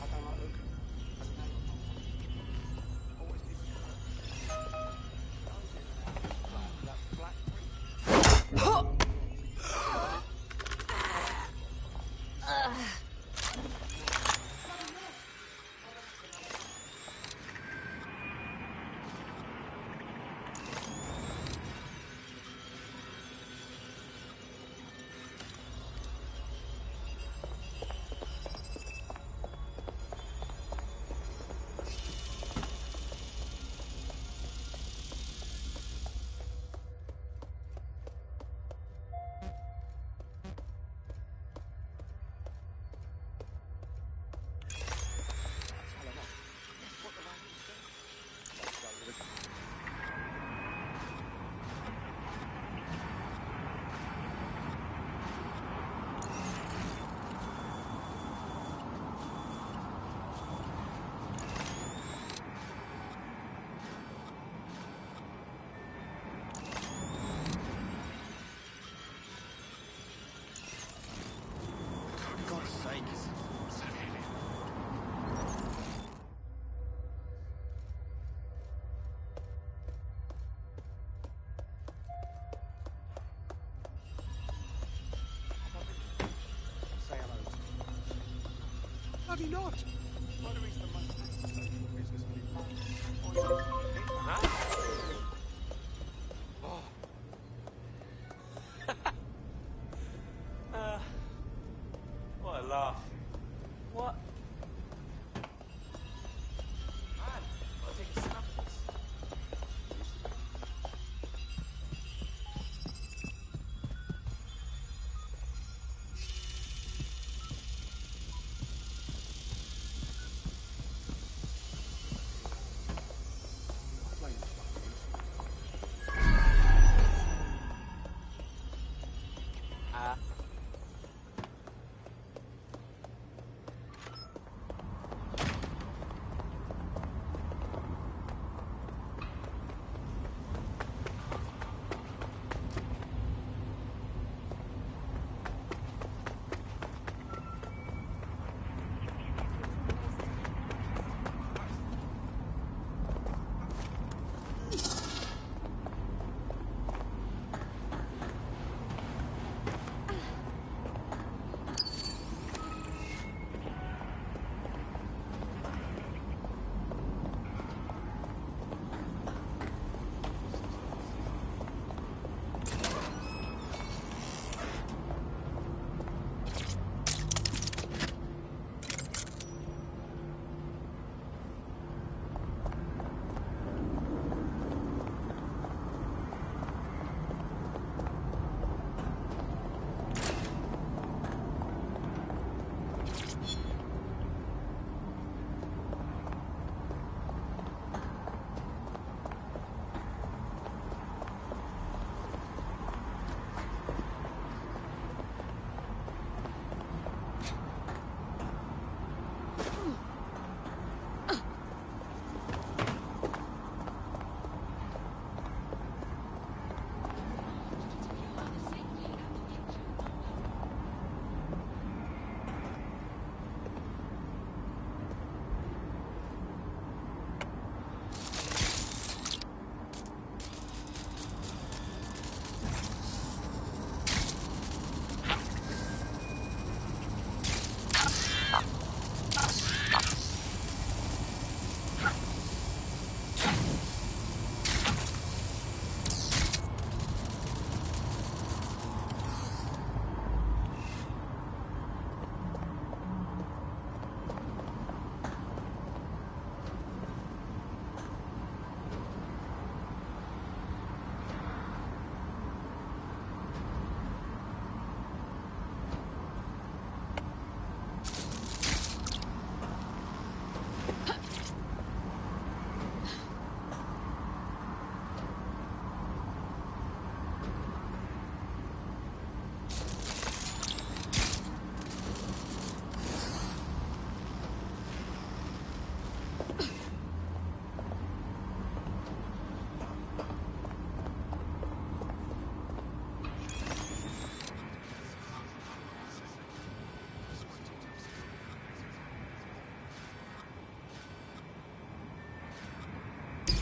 I don't like Luke. As a name. Always did. That black he not? Lottery's the most social business when it runs. Huh? What a laugh. What? Man, gotta take a snap of this.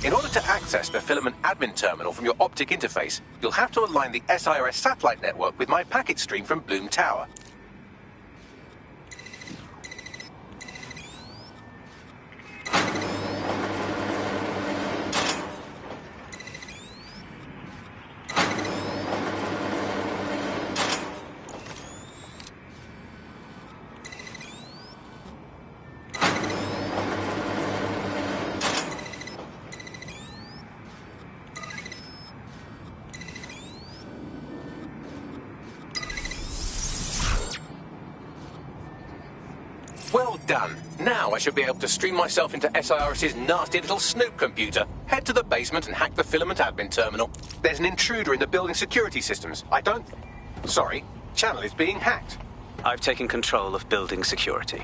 In order to access the filament admin terminal from your optic interface, you'll have to align the SIRS satellite network with my packet stream from Bloom Tower. Well done. Now I should be able to stream myself into SIRS's nasty little snoop computer, head to the basement and hack the filament admin terminal. There's an intruder in the building security systems. Sorry, channel is being hacked. I've taken control of building security.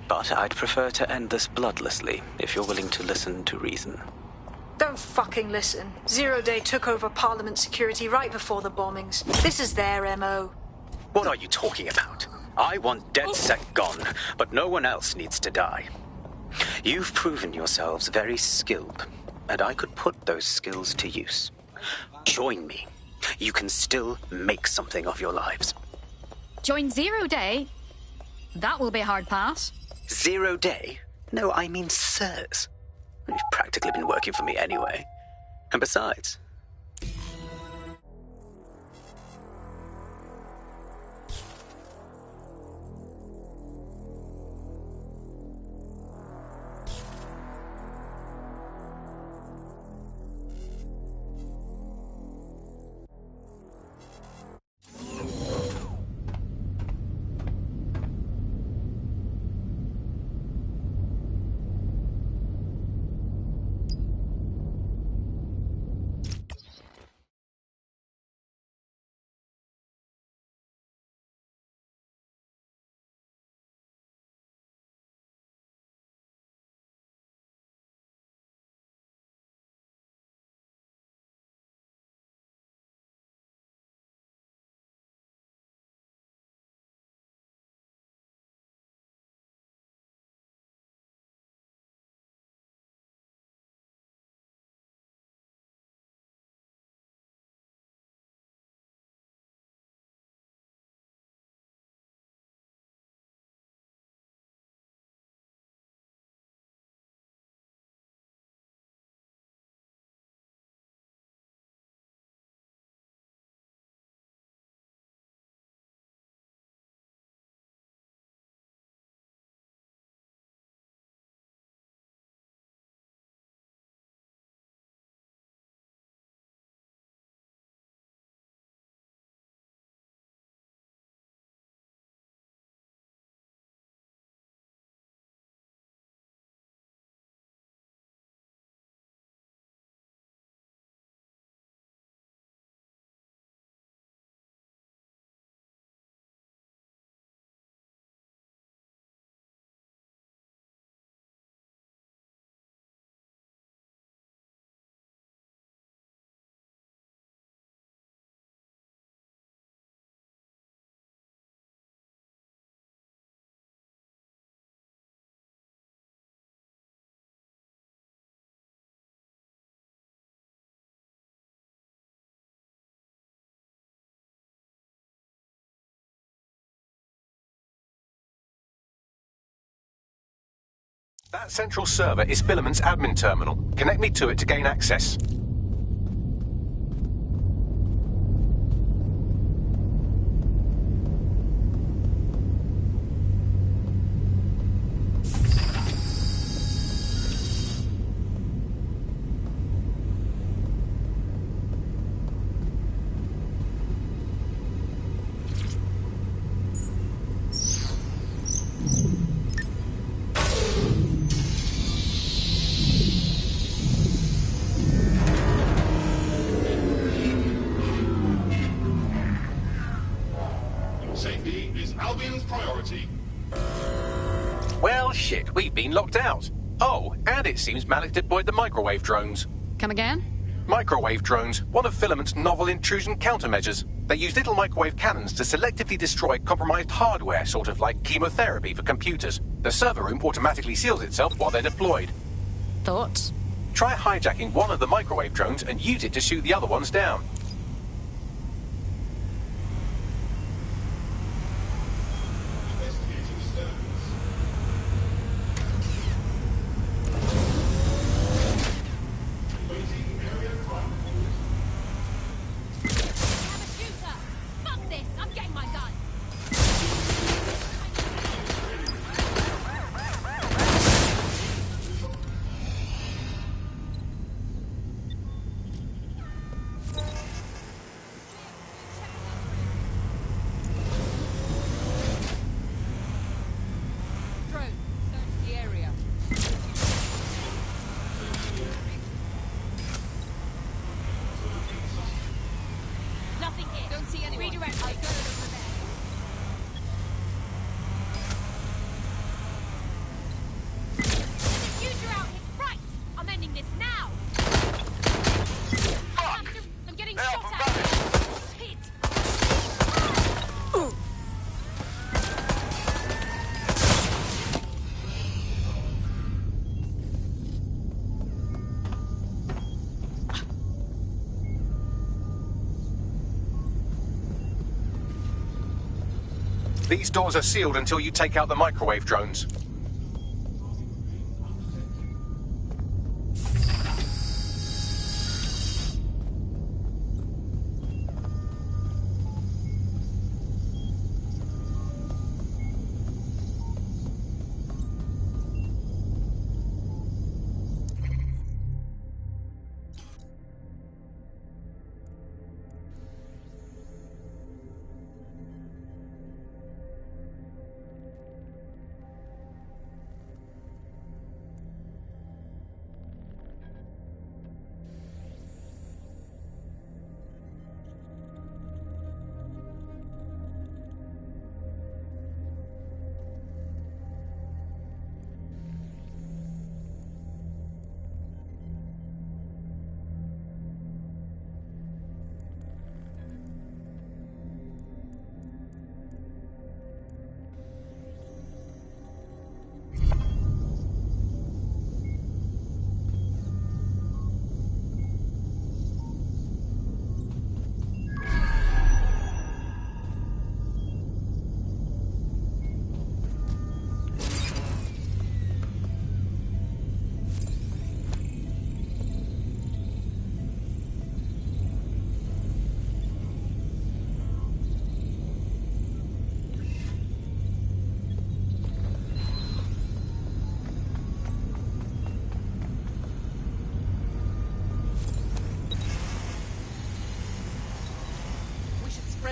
But I'd prefer to end this bloodlessly, if you're willing to listen to reason. Don't fucking listen. Zero Day took over Parliament security right before the bombings. This is their MO. What are you talking about? I want DedSec gone, but no one else needs to die. You've proven yourselves very skilled, and I could put those skills to use. Join me. You can still make something of your lives. Join Zero Day? That will be a hard pass. 0 day? No, I mean sirs. You've practically been working for me anyway. And besides... That central server is Filament's admin terminal. Connect me to it to gain access. Safety is Albion's priority. Well, shit, we've been locked out. Oh, and it seems Malik deployed the microwave drones. Come again? Microwave drones, one of Filament's novel intrusion countermeasures. They use little microwave cannons to selectively destroy compromised hardware, sort of like chemotherapy for computers. The server room automatically seals itself while they're deployed. Thoughts? Try hijacking one of the microwave drones and use it to shoot the other ones down. These doors are sealed until you take out the microwave drones.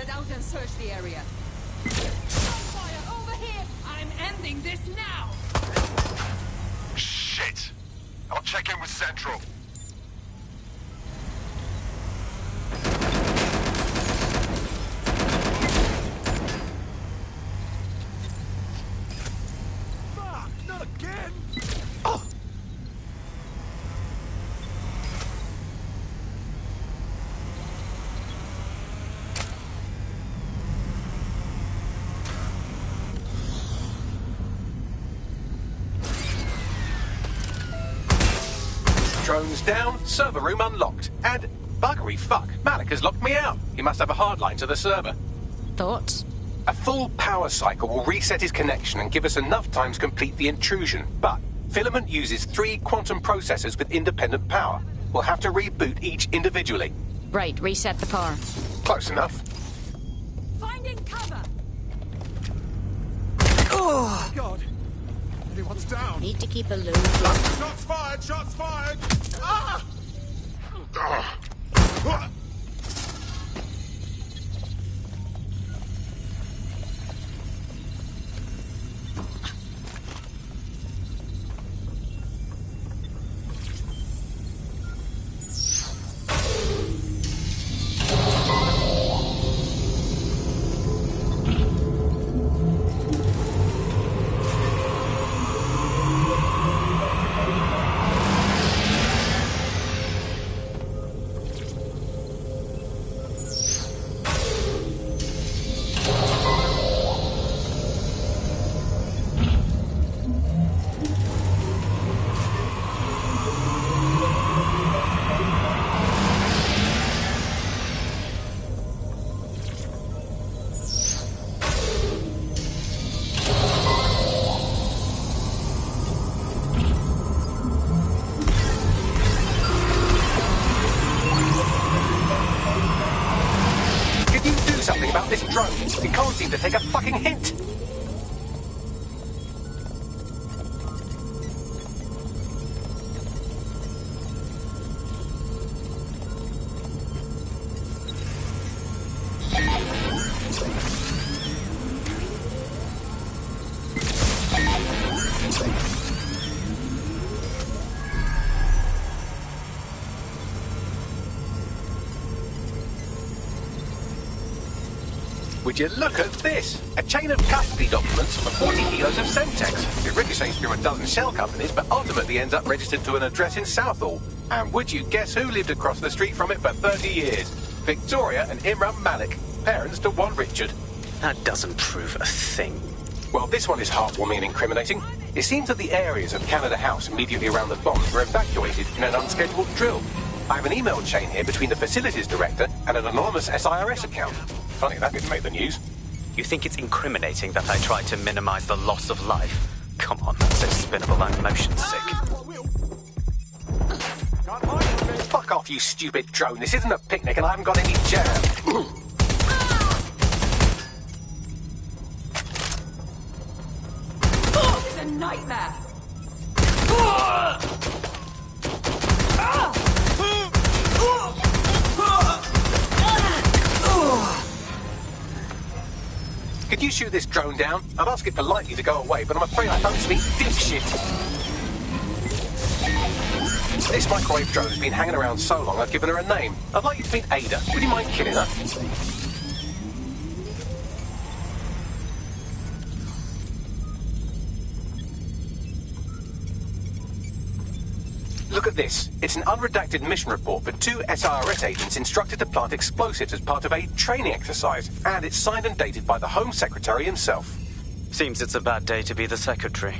spread out and search the area. Fire over here! I'm ending this now! Shit! I'll check in with Central. Fuck! Not again! Drones down, server room unlocked, and buggery fuck, Malik has locked me out. He must have a hard line to the server. Thoughts? A full power cycle will reset his connection and give us enough time to complete the intrusion, but Filament uses 3 quantum processors with independent power. We'll have to reboot each individually. Right, reset the power. Close enough. Finding cover! Oh, God. Anyone's down. Need to keep a low. Shots fired! Shots fired! Ah! Something about this drone. It can't seem to take a fucking hint. Would you look at this? A chain of custody documents for 40 kilos of Semtex. It ricochets through a dozen shell companies, but ultimately ends up registered to an address in Southall. And would you guess who lived across the street from it for 30 years? Victoria and Imran Malik, parents to one Richard. That doesn't prove a thing. Well, this one is heartwarming and incriminating. It seems that the areas of Canada House immediately around the bombs were evacuated in an unscheduled drill. I have an email chain here between the facilities director and an anonymous SIRS account. Funny that didn't make the news. You think it's incriminating that I tried to minimize the loss of life? Come on, that's so spinnable, I'm motion sick. Fuck off, you stupid drone. This isn't a picnic and I haven't got any jam. This is a nightmare! Could you shoot this drone down? I'd ask it politely to go away, but I'm afraid I don't speak dipshit. This microwave drone's been hanging around so long I've given her a name. I'd like you to meet Ada. Would you mind killing her? Look at this. It's an unredacted mission report for 2 SIRS agents instructed to plant explosives as part of a training exercise. And it's signed and dated by the Home Secretary himself. Seems it's a bad day to be the Secretary.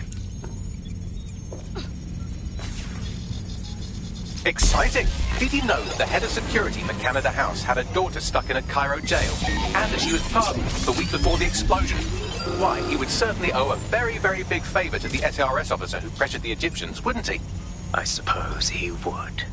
Exciting! Did you know that the head of security for Canada House had a daughter stuck in a Cairo jail? And that she was pardoned the week before the explosion? Why, he would certainly owe a very, very big favour to the SIRS officer who pressured the Egyptians, wouldn't he? I suppose he would.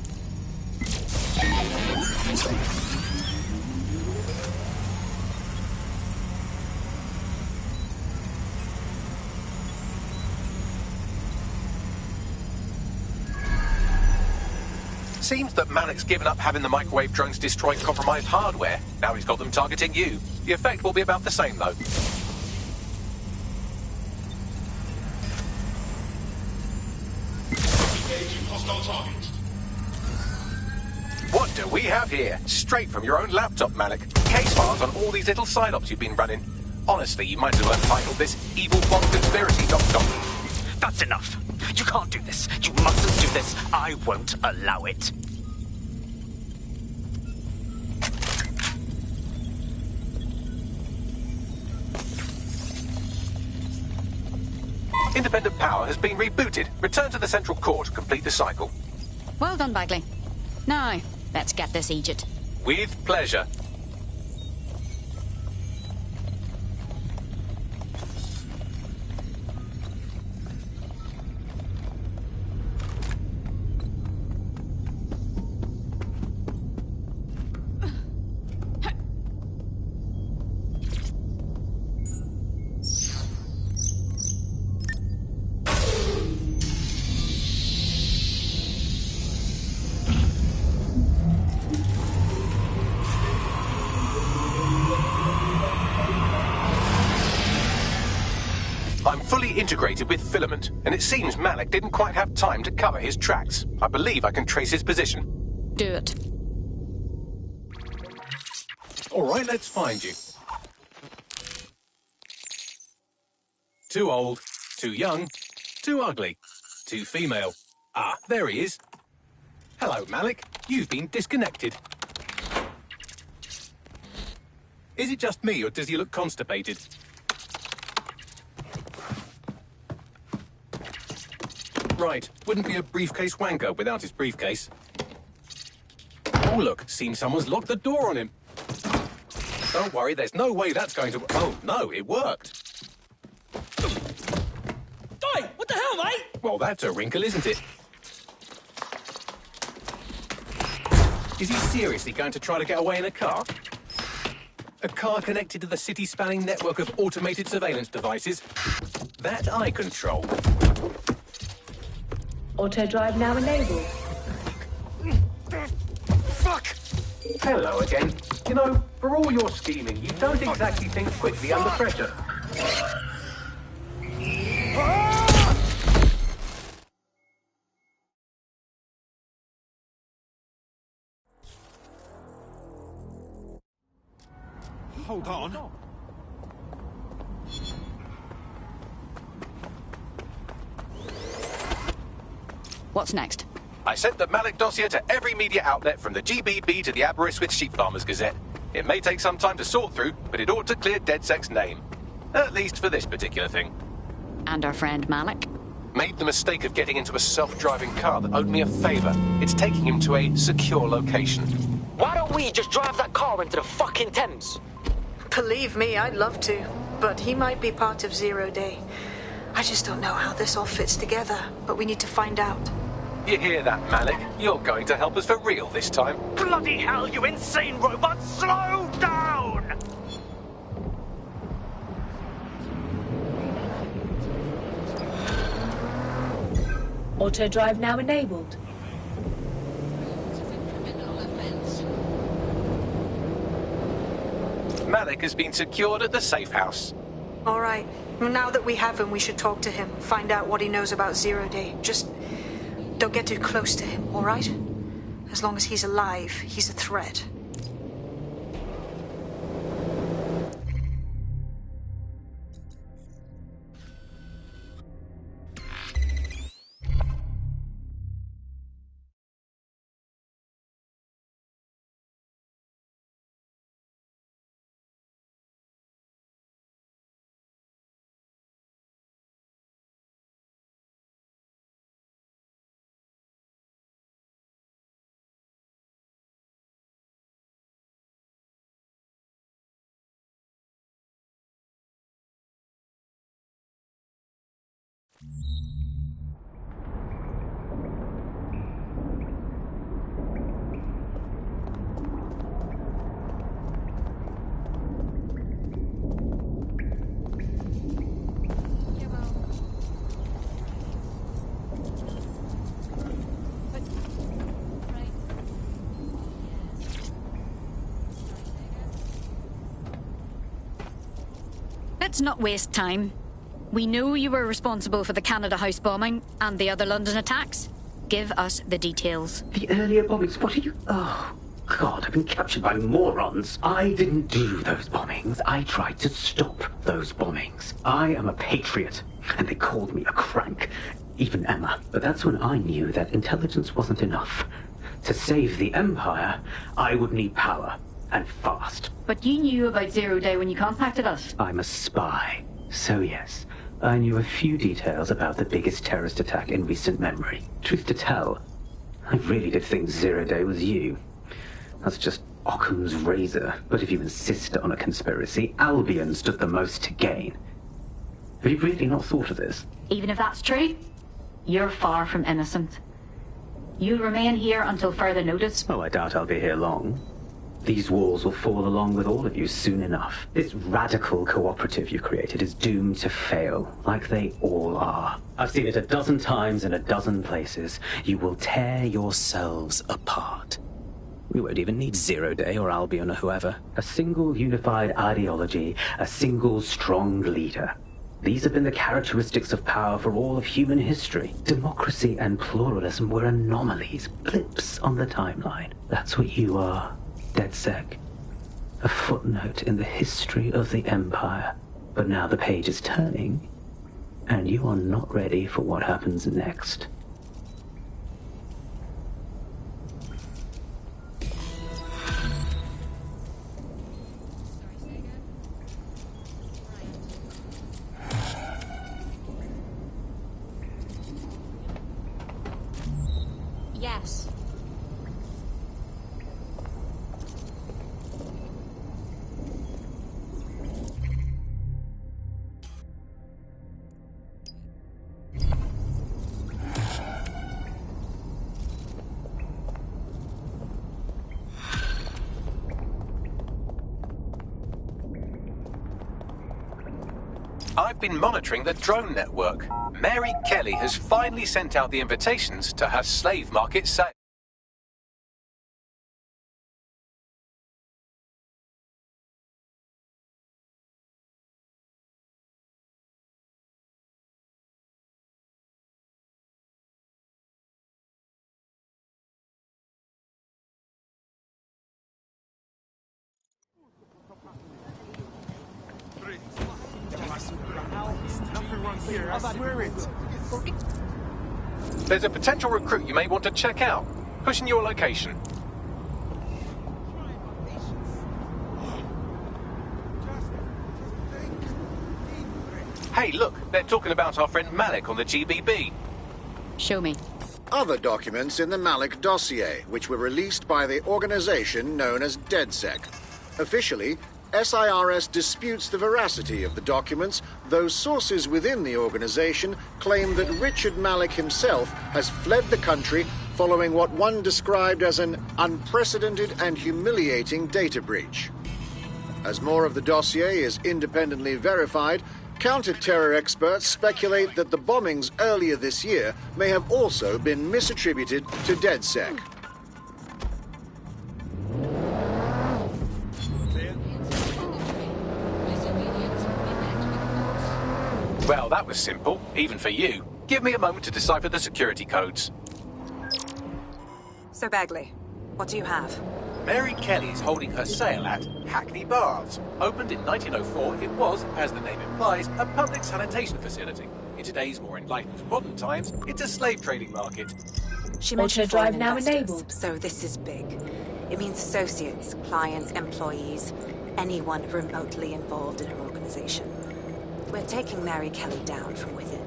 seems that Malik's given up having the microwave drones destroy compromised hardware. Now he's got them targeting you. The effect will be about the same, though. Engaging hostile targets. What do we have here? Straight from your own laptop, Malik. Case files on all these little side-ops you've been running. Honestly, you might as well title this Evil Plot Conspiracy, Doc. That's enough. You can't do this. You mustn't do this. I won't allow it. Independent power has been rebooted. Return to the central core to complete the cycle. Well done, Bagley. Now, let's get this Egypt. With pleasure. I'm fully integrated with Filament, and it seems Malik didn't quite have time to cover his tracks. I believe I can trace his position. Do it. All right, let's find you. Too old, too young, too ugly, too female. Ah, there he is. Hello, Malik. You've been disconnected. Is it just me, or does he look constipated? Right, wouldn't be a briefcase wanker without his briefcase. Oh, look, seems someone's locked the door on him. Don't worry, there's no way that's going to... Oh, no, it worked. Oi, what the hell, mate? Well, that's a wrinkle, isn't it? Is he seriously going to try to get away in a car? A car connected to the city-spanning network of automated surveillance devices? That I control. Auto drive now enabled. Fuck! Hello again. You know, for all your scheming, you don't exactly think quickly under pressure. Hold on. What's next? I sent the Malik dossier to every media outlet from the GBB to the Aberystwyth Sheep Farmers Gazette. It may take some time to sort through, but it ought to clear DedSec's name. At least for this particular thing. And our friend Malik? Made the mistake of getting into a self-driving car that owed me a favor. It's taking him to a secure location. Why don't we just drive that car into the fucking Thames? Believe me, I'd love to. But he might be part of Zero Day. I just don't know how this all fits together, but we need to find out. You hear that, Malik? You're going to help us for real this time. Bloody hell, you insane robot! Slow down! Auto drive now enabled. Malik has been secured at the safe house. All right. Well, now that we have him, we should talk to him, find out what he knows about Zero Day. Just don't get too close to him, all right? As long as he's alive, he's a threat. Let's not waste time. We know you were responsible for the Canada House bombing and the other London attacks. Give us the details. The earlier bombings? What are you... Oh, God, I've been captured by morons. I didn't do those bombings. I tried to stop those bombings. I am a patriot, and they called me a crank. Even Emma. But that's when I knew that intelligence wasn't enough. To save the Empire, I would need power, and fast. But you knew about Zero Day when you contacted us. I'm a spy, so yes. I knew a few details about the biggest terrorist attack in recent memory. Truth to tell, I really did think Zero Day was you. That's just Occam's razor. But if you insist on a conspiracy, Albion stood the most to gain. Have you really not thought of this? Even if that's true, you're far from innocent. You'll remain here until further notice. Oh, I doubt I'll be here long. These walls will fall along with all of you soon enough. This radical cooperative you created is doomed to fail, like they all are. I've seen it a dozen times in a dozen places. You will tear yourselves apart. We won't even need Zero Day or Albion or whoever. A single unified ideology, a single strong leader. These have been the characteristics of power for all of human history. Democracy and pluralism were anomalies, blips on the timeline. That's what you are, DedSec. A footnote in the history of the Empire. But now the page is turning, and you are not ready for what happens next. Yes. I've been monitoring the drone network. Mary Kelly has finally sent out the invitations to her slave market sale. There's a potential recruit you may want to check out. Pushing your location. Hey, look, they're talking about our friend Malik on the GBB. Show me. Other documents in the Malik dossier, which were released by the organization known as DedSec. Officially, SIRS disputes the veracity of the documents, though sources within the organization claim that Richard Malik himself has fled the country following what one described as an unprecedented and humiliating data breach. As more of the dossier is independently verified, counter-terror experts speculate that the bombings earlier this year may have also been misattributed to DedSec. Well, that was simple, even for you. Give me a moment to decipher the security codes. So, Bagley, what do you have? Mary Kelly is holding her sale at Hackney Baths. Opened in 1904, it was, as the name implies, a public sanitation facility. In today's more enlightened modern times, it's a slave trading market. She mentioned Auto drive foreign now investors, enabled. so this is big. It means associates, clients, employees, anyone remotely involved in her organization. We're taking Mary Kelly down from within.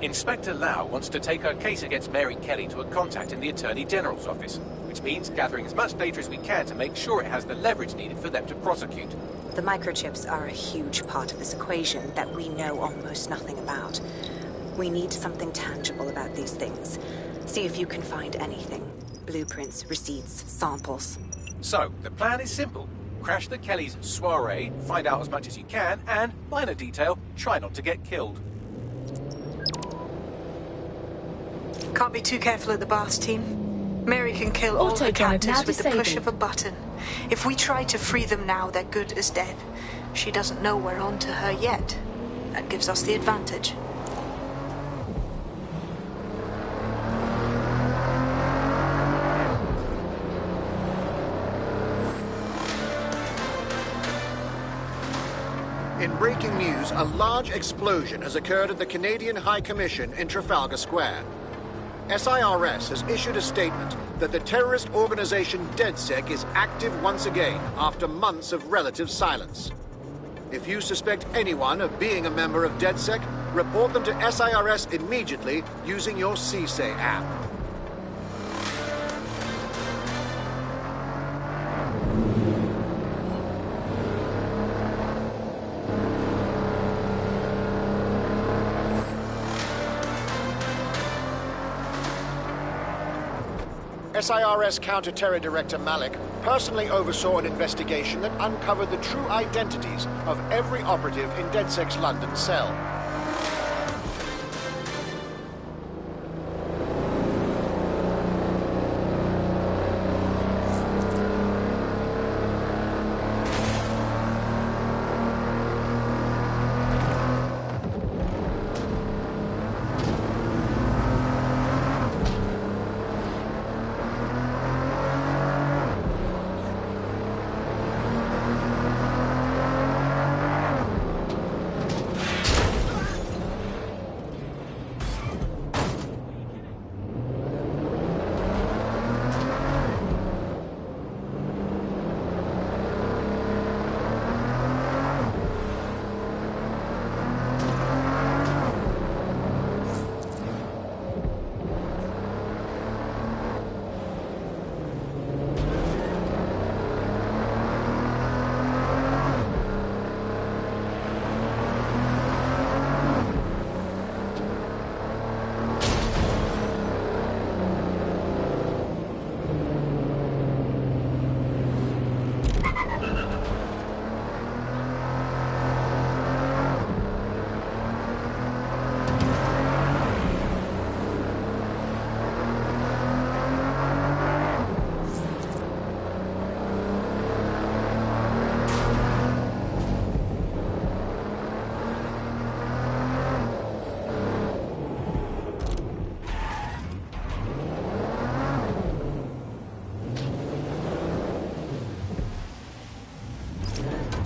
Inspector Lau wants to take her case against Mary Kelly to a contact in the Attorney General's office, which means gathering as much data as we can to make sure it has the leverage needed for them to prosecute. The microchips are a huge part of this equation that we know almost nothing about. We need something tangible about these things. See if you can find anything. Blueprints, receipts, samples. So, the plan is simple. Crash the Kellys' soiree, find out as much as you can, and, minor detail, try not to get killed. Can't be too careful at the Baths team. Mary can kill all her Auto-drive now captives with the push disabled. of a button. If we try to free them now, they're good as dead. She doesn't know we're on to her yet. That gives us the advantage. In breaking news, a large explosion has occurred at the Canadian High Commission in Trafalgar Square. SIRS has issued a statement that the terrorist organization DedSec is active once again after months of relative silence. If you suspect anyone of being a member of DedSec, report them to SIRS immediately using your CSAY app. SIRS Counter-Terror Director Malik personally oversaw an investigation that uncovered the true identities of every operative in DedSec's London cell.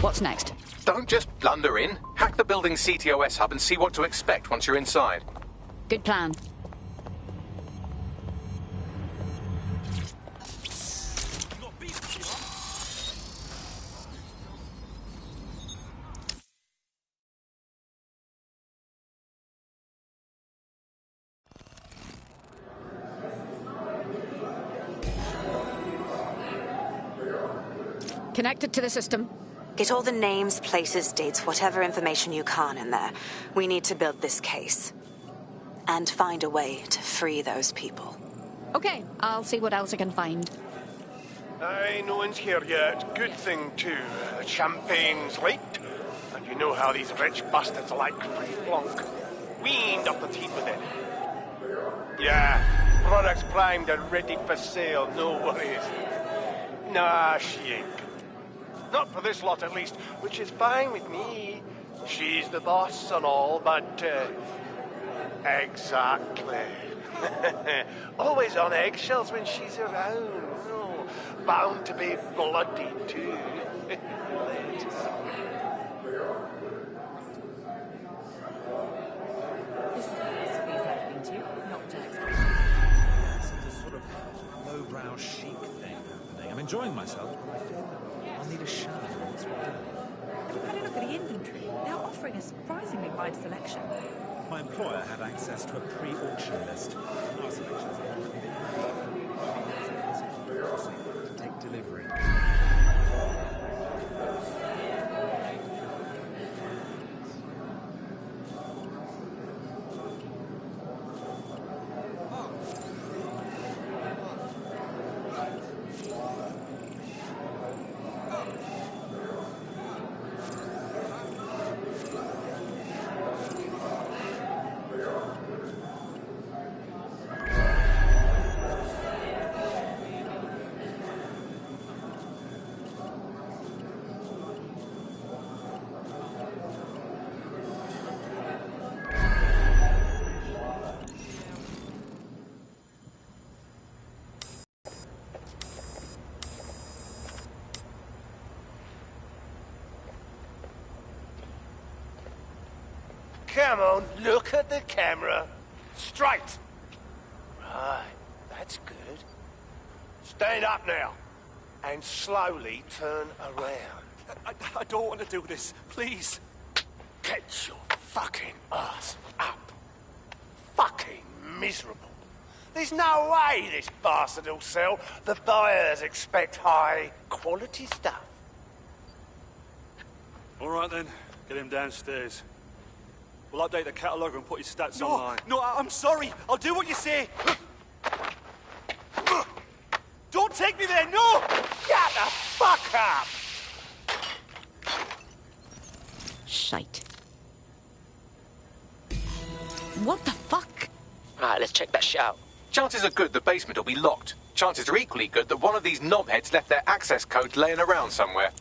What's next? Don't just blunder in. Hack the building's CTOS hub and see what to expect once you're inside. Good plan. Connected to the system. Get all the names, places, dates, whatever information you can in there. We need to build this case. And find a way to free those people. Okay, I'll see what else I can find. Aye, no one's here yet. Good thing, too. The champagne's late. And you know how these rich bastards like free flunk. We ain't up the teeth with it. Yeah, products primed and ready for sale, no worries. Nah, she ain't. Not for this lot, at least, which is fine with me. She's the boss and all, but, exactly. Always on eggshells when she's around. Oh, bound to be bloody, too. It's a sort of lowbrow chic thing happening. I'm enjoying myself. I'll need a shower. That's what I'm doing. We've had a look at the inventory. They're offering a surprisingly wide selection. My employer had access to a pre-auction list. Our selections have already been to take delivery. Come on, look at the camera. Straight. Right, that's good. Stand up now. And slowly turn around. I don't want to do this. Please. Get your fucking ass up. Fucking miserable. There's no way this bastard will sell. The buyers expect high quality stuff. All right then, get him downstairs. We'll update the catalogue and put his stats online. No, I'm sorry. I'll do what you say. Don't take me there, no! Shut the fuck up! Shite. What the fuck? Right, let's check that shit out. Chances are good the basement will be locked. Chances are equally good that one of these knobheads left their access code laying around somewhere.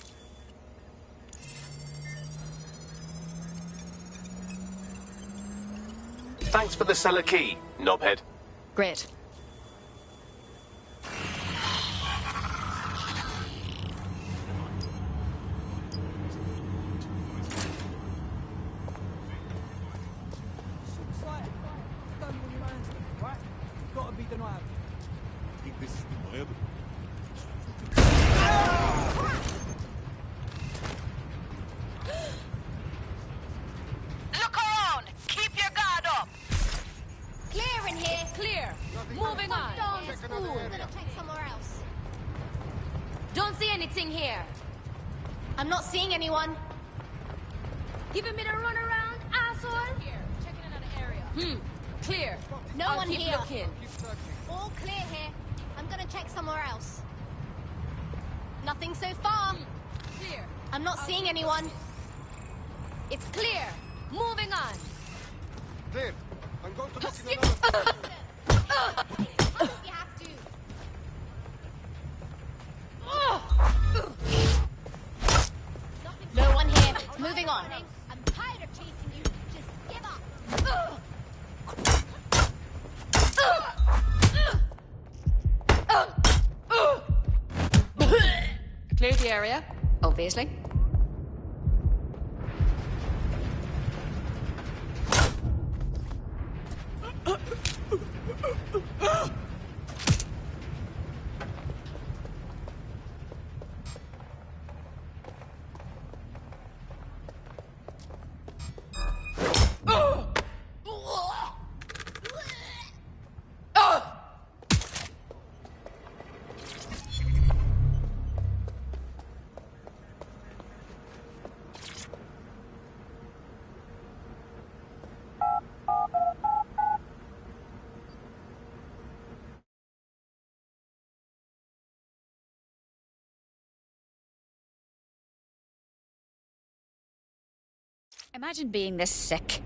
Thanks for the cellar key, knobhead. Great. Look around. Keep your guard up. Clear in here. Clear. Moving on. Ooh, I'm gonna check somewhere else. Don't see anything here. I'm not seeing anyone. Giving me the run around, asshole. Here, checking another area. Clear. No I'll one keep here. looking. All clear here. I'm gonna check somewhere else. Nothing so far. Clear. I'm not seeing anyone. It's clear. Moving on. Clear. I'm going to look in another... You have to. No one here. Moving on. I'm tired of chasing you. Just give up. Clear the area, obviously. Imagine being this sick.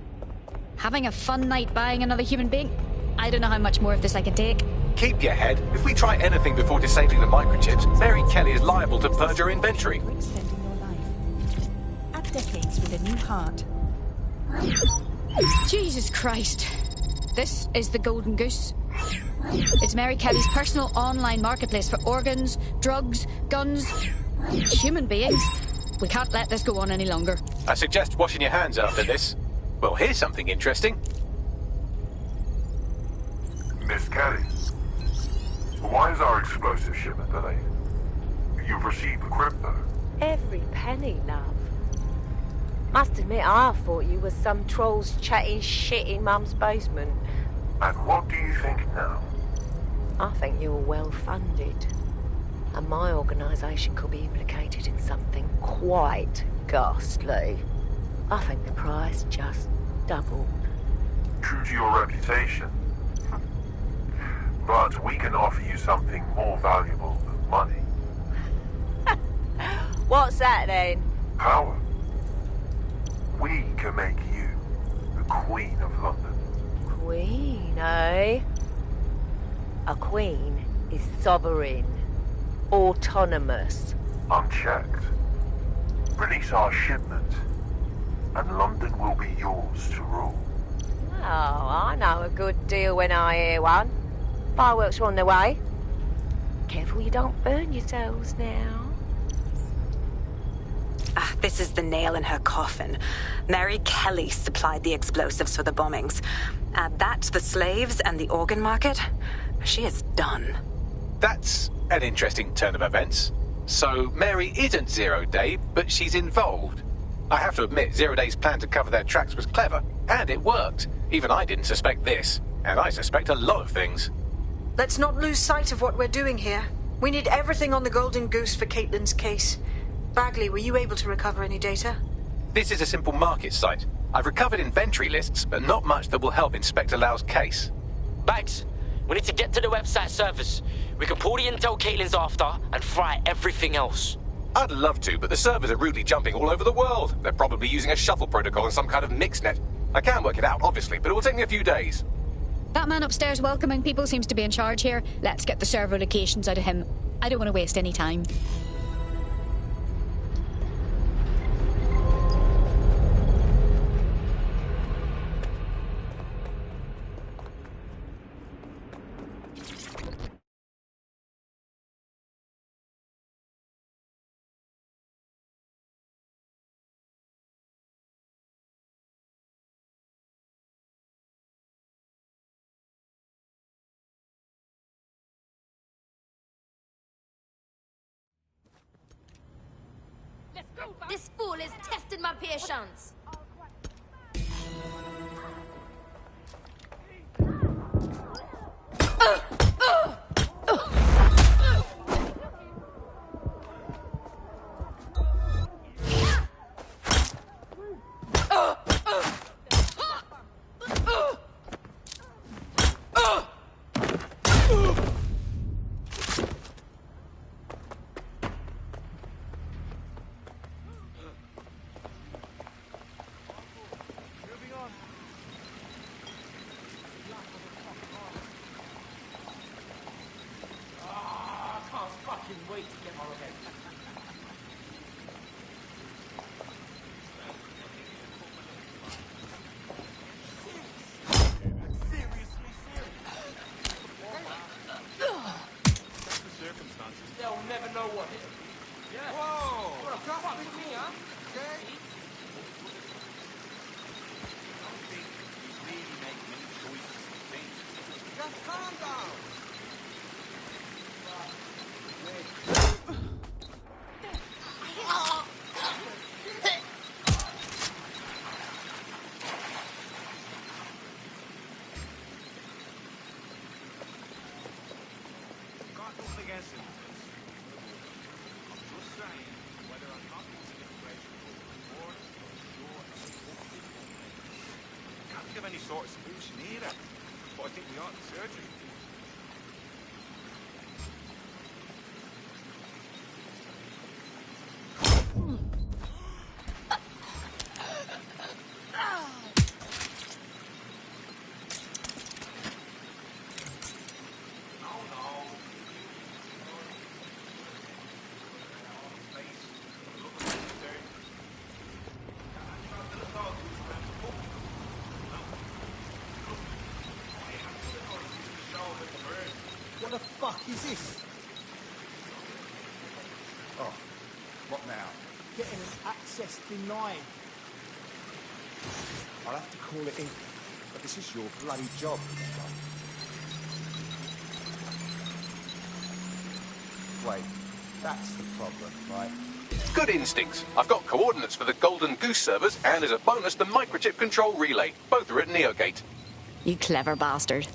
Having a fun night buying another human being. I don't know how much more of this I can take. Keep your head. If we try anything before disabling the microchips, Mary Kelly is liable to purge her inventory. Extending your life. Add decades with a new heart. Jesus Christ. This is the Golden Goose. It's Mary Kelly's personal online marketplace for organs, drugs, guns, human beings. We can't let this go on any longer. I suggest washing your hands after this. Well, here's something interesting. Miss Kelly, why is our explosive shipment delayed? You've received the crypto. Every penny, love. Must admit, I thought you was some trolls chatting shit in Mum's basement. And what do you think now? I think you're well funded. And my organisation could be implicated in something quite ghastly. I think the price just doubled. True to your reputation. But we can offer you something more valuable than money. What's that then? Power. We can make you the Queen of London. Queen, eh? A queen is sovereign, autonomous. Unchecked. Release our shipment, and London will be yours to rule. Oh, I know a good deal when I hear one. Fireworks are on their way. Careful you don't burn yourselves now. Ah, This is the nail in her coffin. Mary Kelly supplied the explosives for the bombings. Add that to the slaves and the organ market, she is done. That's an interesting turn of events. So Mary isn't Zero Day, but she's involved. I have to admit, Zero Day's plan to cover their tracks was clever, and it worked. Even I didn't suspect this, and I suspect a lot of things. Let's not lose sight of what we're doing here. We need everything on the Golden Goose for Caitlin's case. Bagley, were you able to recover any data? This is a simple market site. I've recovered inventory lists, but not much that will help Inspector Lau's case. Bags, we need to get to the website servers. We can pull the intel Caitlin's after and fry everything else. I'd love to, but the servers are rudely jumping all over the world. They're probably using a shuffle protocol and some kind of mixnet. I can work it out, obviously, but it will take me a few days. That man upstairs welcoming people seems to be in charge here. Let's get the server locations out of him. I don't want to waste any time. This fool is testing my patience. They'll never know what hit. Yeah. Whoa! What a fuck with me, huh? Okay. Just calm down. Of any sort of solution either, but I think we ought to surgery. What the fuck is this? Oh, what now? Getting an access denied. I'll have to call it in, but this is your bloody job. Wait, that's the problem, right? Good instincts. I've got coordinates for the Golden Goose servers, and as a bonus, the microchip control relay. Both are at Neogate. You clever bastard.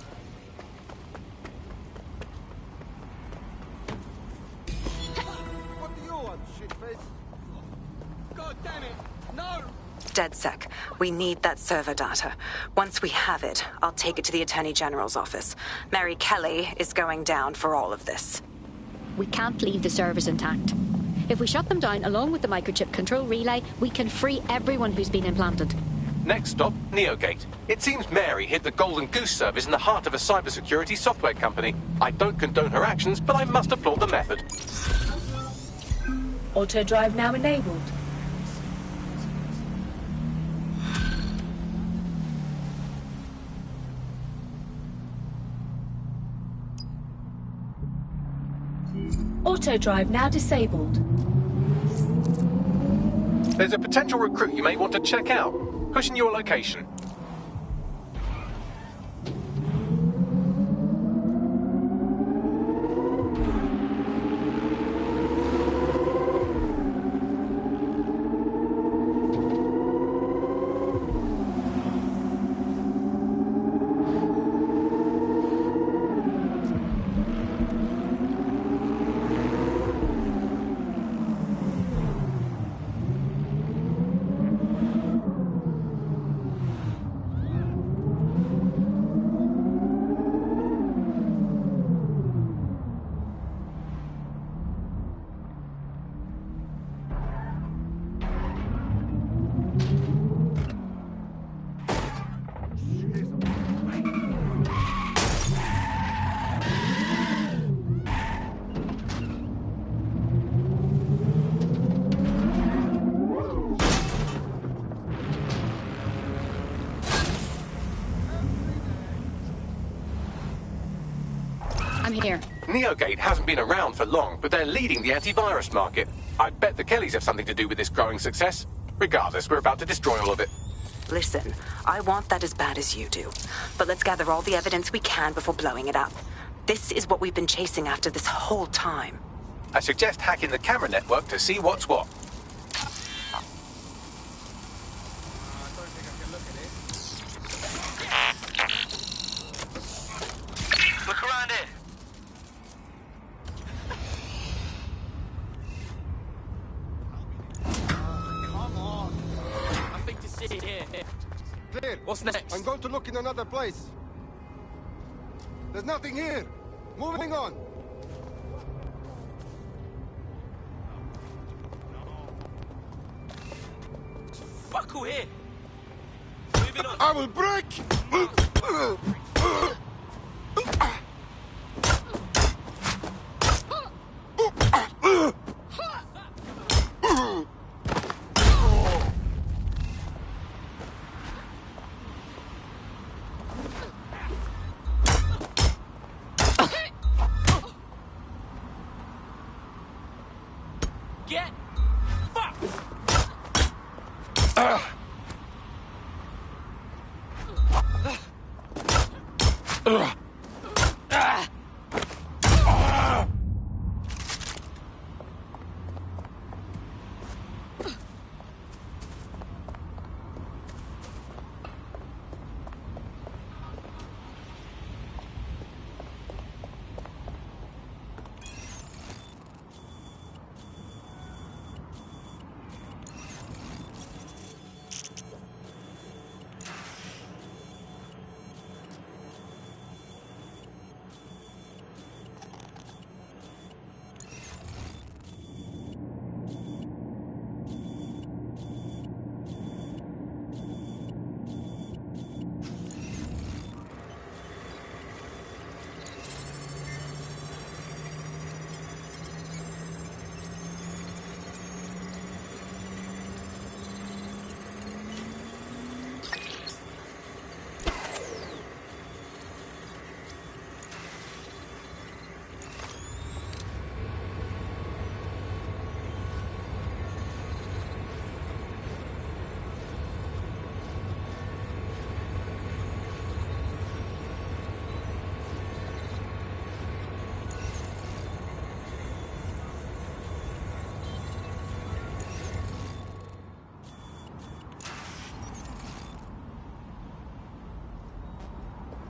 What do you want, shitface? God damn it! No! DedSec, we need that server data. Once we have it, I'll take it to the Attorney General's office. Mary Kelly is going down for all of this. We can't leave the servers intact. If we shut them down along with the microchip control relay, we can free everyone who's been implanted. Next stop, Neogate. It seems Mary hid the Golden Goose service in the heart of a cybersecurity software company. I don't condone her actions, but I must applaud the method. Auto drive now enabled. Auto drive now disabled. There's a potential recruit you may want to check out. Pushing your location. I'm here. Neogate hasn't been around for long, but they're leading the antivirus market. I bet the Kellys have something to do with this growing success. Regardless, we're about to destroy all of it. Listen, I want that as bad as you do. But let's gather all the evidence we can before blowing it up. This is what we've been chasing after this whole time. I suggest hacking the camera network to see what's what. Look around here. Come on. Nothing to see here. Clear. What's next? I'm going to look in another place. There's nothing here. Moving on. Fuck all here. Moving on. I will break. Get fucked.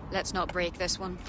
Let's not break this one.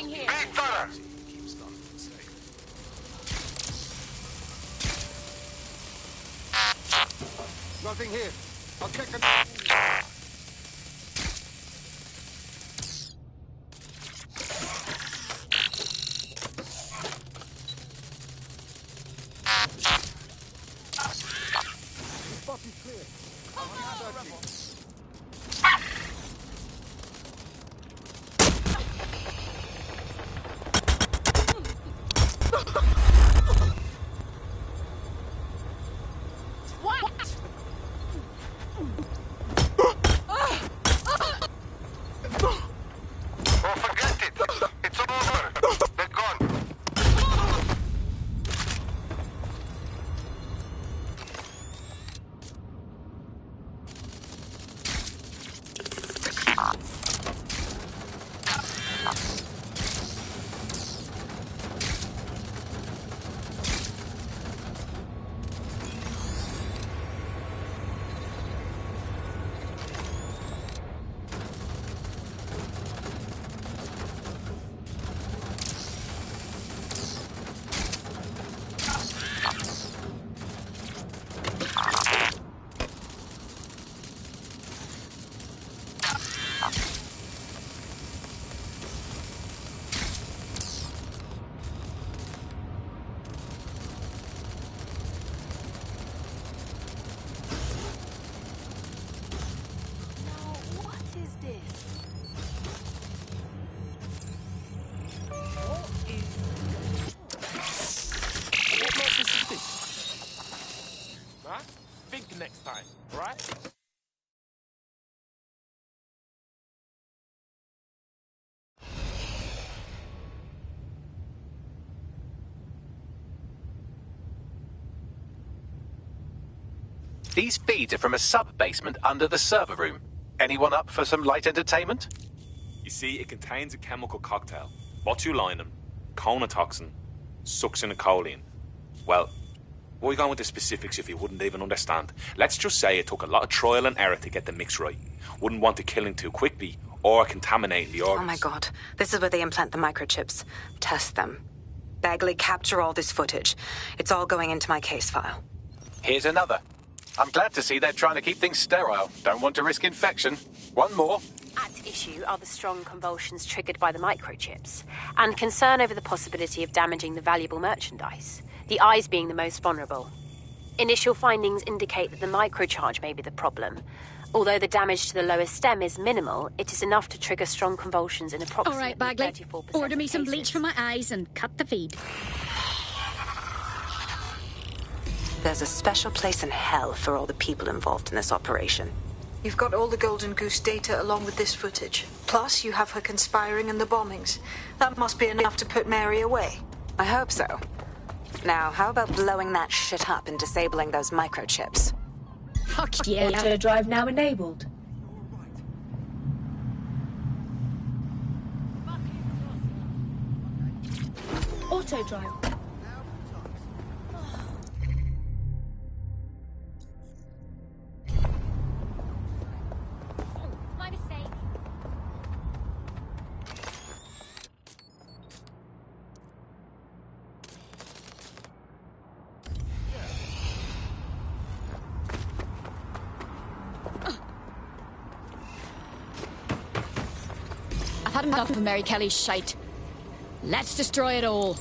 Nothing here. Be thorough. Nothing here. I'll check it. Spot is clear. What? Oh, forget it. It's over. They're gone. Think next time, right? These feeds are from a sub-basement under the server room. Anyone up for some light entertainment? You see, it contains a chemical cocktail. Botulinum, conotoxin, succinylcholine. Well, why go into specifics if you wouldn't even understand? Let's just say it took a lot of trial and error to get the mix right. Wouldn't want it killing too quickly or contaminating the organs. Oh my god. This is where they implant the microchips. Test them. Bagley, capture all this footage. It's all going into my case file. Here's another. I'm glad to see they're trying to keep things sterile. Don't want to risk infection. One more. At issue are the strong convulsions triggered by the microchips, and concern over the possibility of damaging the valuable merchandise, the eyes being the most vulnerable. Initial findings indicate that the microcharge may be the problem. Although the damage to the lower stem is minimal, it is enough to trigger strong convulsions in approximately All right, Bagley. 34% Order me of some cases. bleach for my eyes and cut the feed. There's a special place in hell for all the people involved in this operation. You've got all the Golden Goose data along with this footage. Plus, you have her conspiring in the bombings. That must be enough to put Mary away. I hope so. Now, how about blowing that shit up and disabling those microchips? Fuck yeah. Auto drive now enabled. Auto drive. My mistake. I've had enough of Mary Kelly's shite. Let's destroy it all.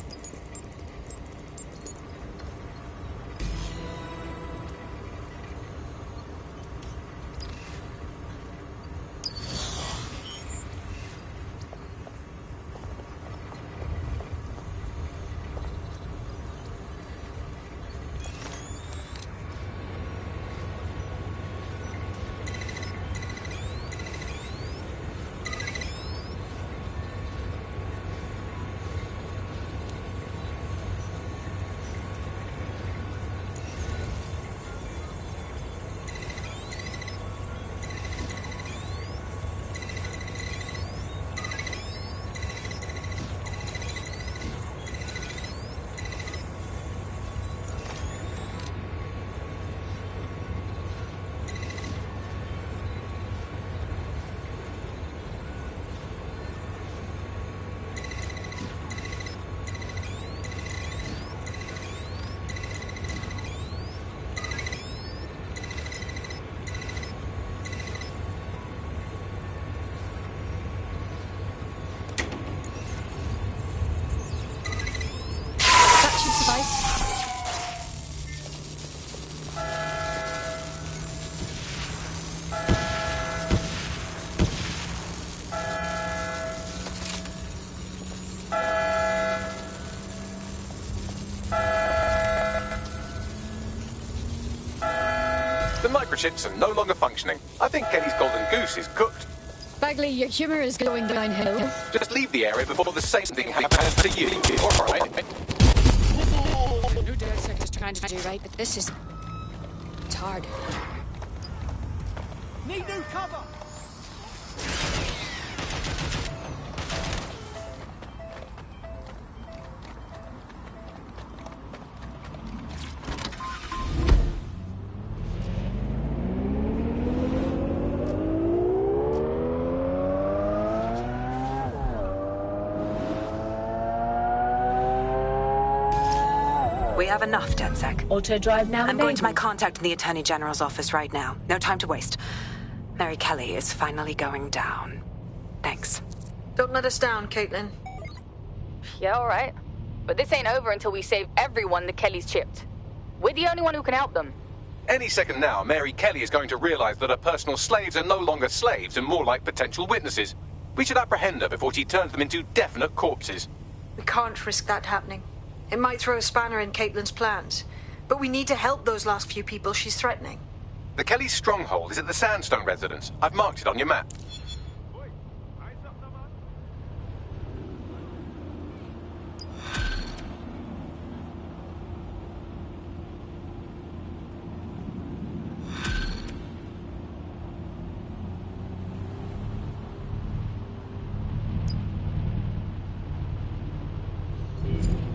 The microchips are no longer functioning. I think Kelly's golden goose is cooked. Bagley, your humour is going downhill. Just leave the area before the same thing happens to you. All right. I know DedSec is trying to do right, but this is... It's hard. Need new cover! We have enough, DedSec. Auto drive now I'm going to my enabled. contact in the Attorney General's office right now. No time to waste. Mary Kelly is finally going down. Thanks. Don't let us down, Caitlin. Yeah, all right. But this ain't over until we save everyone the Kellys chipped. We're the only one who can help them. Any second now, Mary Kelly is going to realize that her personal slaves are no longer slaves and more like potential witnesses. We should apprehend her before she turns them into definite corpses. We can't risk that happening. It might throw a spanner in Caitlin's plans. But we need to help those last few people she's threatening. The Kelly's stronghold is at the Sandstone residence. I've marked it on your map.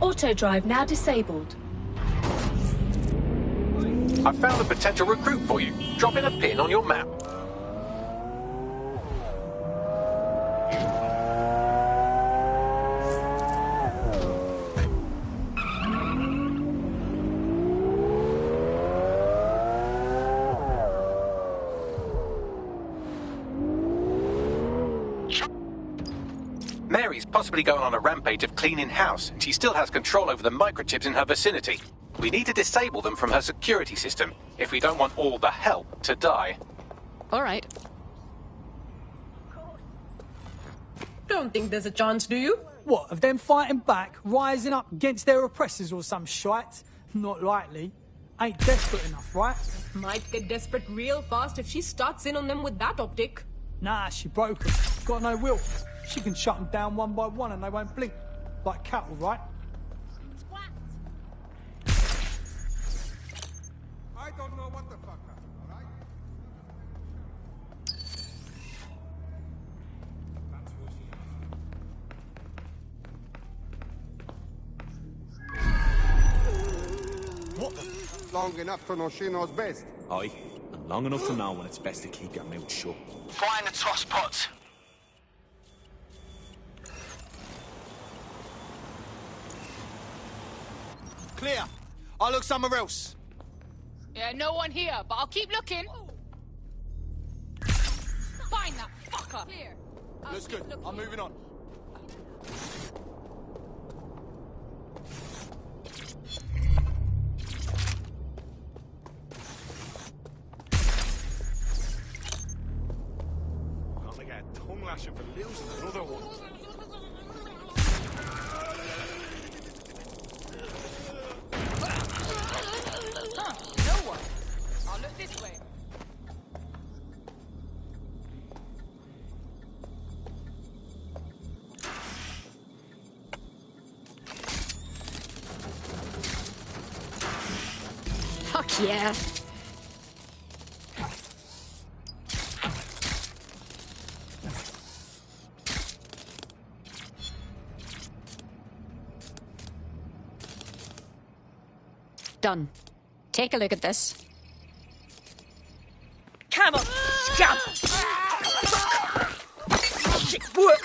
Auto drive now disabled. I found a potential recruit for you. Drop in a pin on your map. Mary's possibly going on a rampage of cleaning house, and she still has control over the microchips in her vicinity. We need to disable them from her security system if we don't want all the help to die. All right. Don't think there's a chance, do you? What, of them fighting back, rising up against their oppressors or some shite? Not likely. Ain't desperate enough, right? Might get desperate real fast if she starts in on them with that optic. Nah, she broke them. Got no will. She can shut them down one by one and they won't blink. Like cattle, right? I don't know what the fuck happened, all right? What the? Long enough to know she knows best. Aye, and long enough to know when it's best to keep your mouth shut. Find the toss pots. Clear. I'll look somewhere else. Yeah, no one here, but I'll keep looking. Find that fucker. Here. Looks good. I'm moving on. Gonna get a tongue lashing for losing another one. No one. I'll look this way. Fuck yeah. Done. Take a look at this. Come on, scum! Shit, work!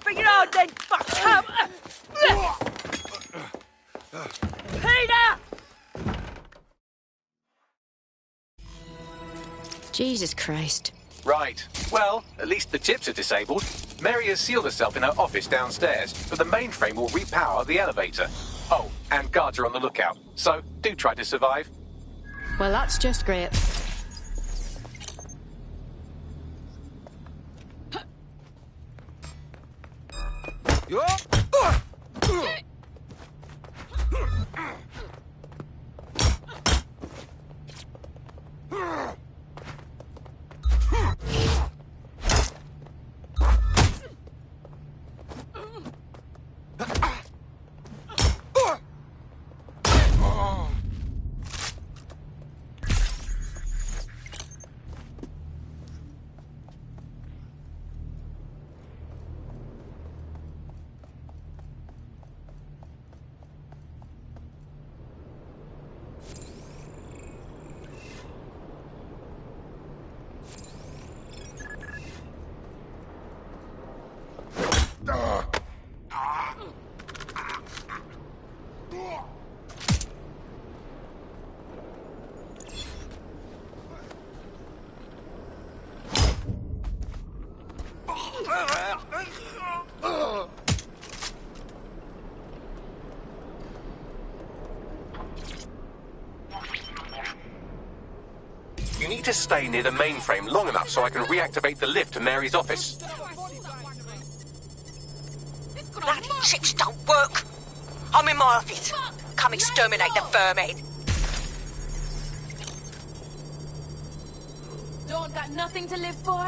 Bring it on then, fuck! Come! Peter! Jesus Christ. Right. Well, at least the chips are disabled. Mary has sealed herself in her office downstairs, but the mainframe will repower the elevator. Oh, and guards are on the lookout, so do try to survive. Well, that's just great. You need to stay near the mainframe long enough so I can reactivate the lift to Mary's office. Bloody chips don't work. I'm in my office. Come exterminate the vermin. Don't got nothing to live for?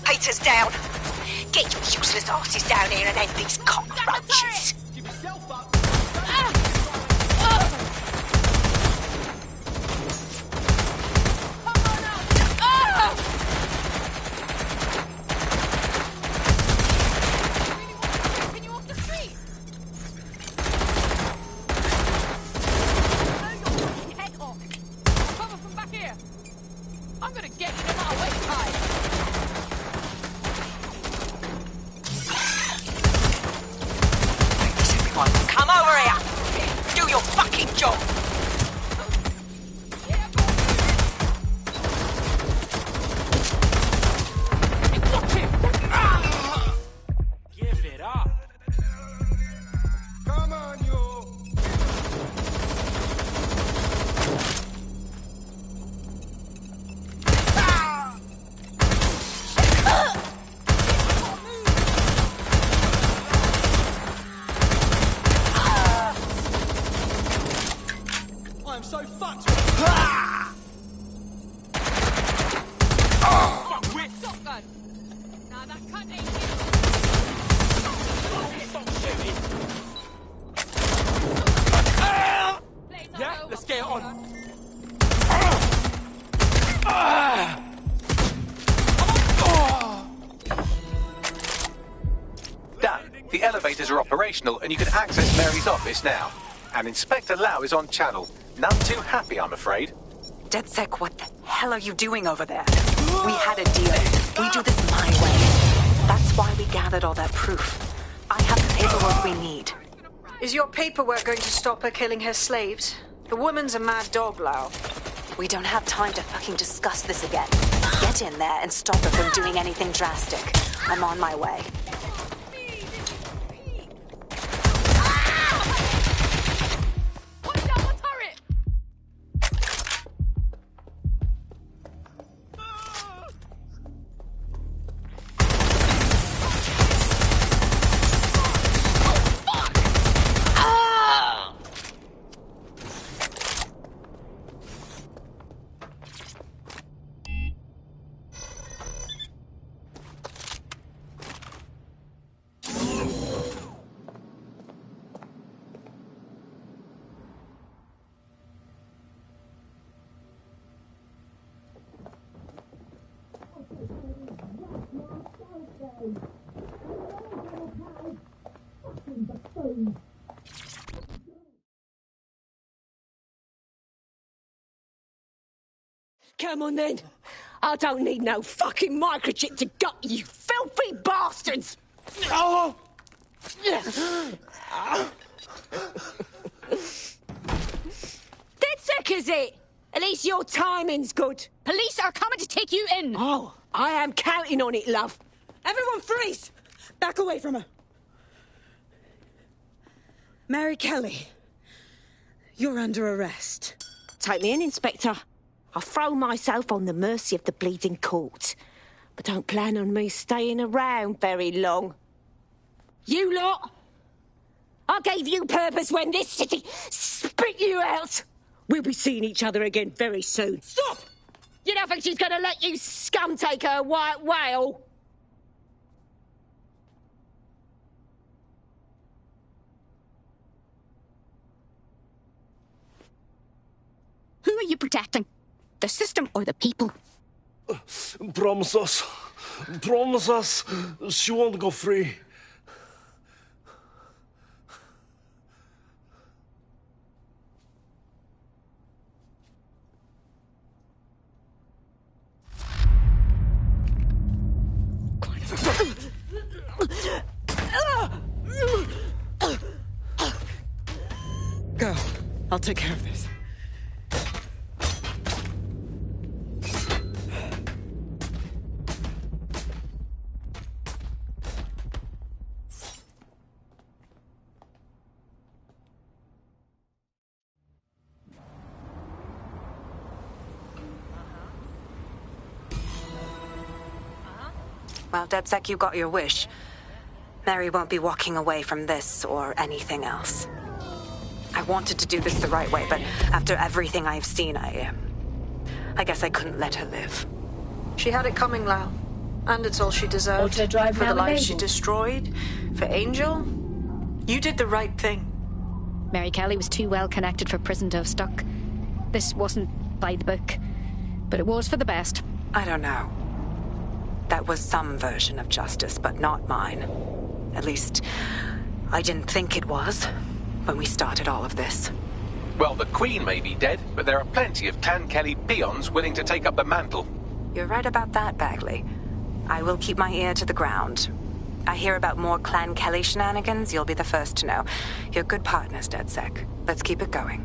Peter's down. Get your useless asses down here and end these cockroaches. I'm gonna get you no matter what time. Everyone, come over here. Do your fucking job. Give it up. Come on, you. I'm so fucked. Shotgun. Nah, that cunt ain't Yeah, let's get it on. Dan, the elevators are operational and you can access Mary's office now. And Inspector Lau is on channel. None too happy, I'm afraid. DedSec, what the hell are you doing over there? We had a deal. We do this my way. That's why we gathered all that proof. I have the paperwork we need. Is your paperwork going to stop her killing her slaves? The woman's a mad dog, Lau. We don't have time to fucking discuss this again. Get in there and stop her from doing anything drastic. I'm on my way. Come on then. I don't need no fucking microchip to gut you, filthy bastards! Oh! DedSec, is it? At least your timing's good. Police are coming to take you in. Oh, I am counting on it, love. Everyone freeze! Back away from her. Mary Kelly, you're under arrest. Take me in, Inspector. I'll throw myself on the mercy of the bleeding court. But don't plan on me staying around very long. You lot! I gave you purpose when this city spit you out! We'll be seeing each other again very soon. Stop! You don't think she's gonna let you scum take her white whale? Who are you protecting? The system or the people? Promise us. Promise us she won't go free. Go. I'll take care of this. Well, DedSec, you got your wish. Mary won't be walking away from this or anything else. I wanted to do this the right way, but after everything I've seen, I guess I couldn't let her live. She had it coming, Lau. And it's all she deserved. Auto drive for now the life she enabled. destroyed, for Angel. You did the right thing. Mary Kelly was too well connected for prison to have stuck. This wasn't by the book, but it was for the best. I don't know. That was some version of justice, but not mine. At least, I didn't think it was when we started all of this. Well, the Queen may be dead, but there are plenty of Clan Kelly peons willing to take up the mantle. You're right about that, Bagley. I will keep my ear to the ground. I hear about more Clan Kelly shenanigans, you'll be the first to know. You're good partners, DedSec. Let's keep it going.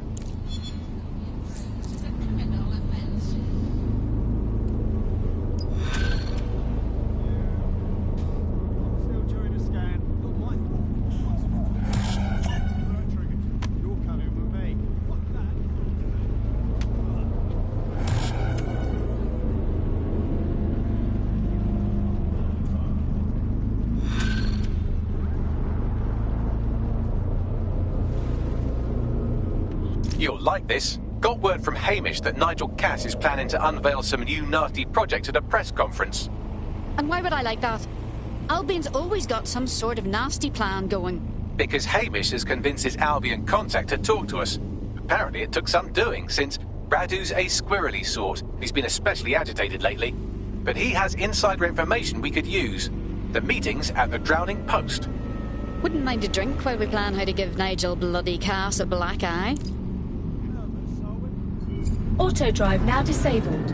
You'll like this. Got word from Hamish that Nigel Cass is planning to unveil some new nasty project at a press conference. And why would I like that? Albion's always got some sort of nasty plan going. Because Hamish has convinced his Albion contact to talk to us. Apparently it took some doing, since Radu's a squirrely sort. He's been especially agitated lately. But he has insider information we could use. The meeting's at the Drowning Post. Wouldn't mind a drink while we plan how to give Nigel bloody Cass a black eye. Auto drive now disabled.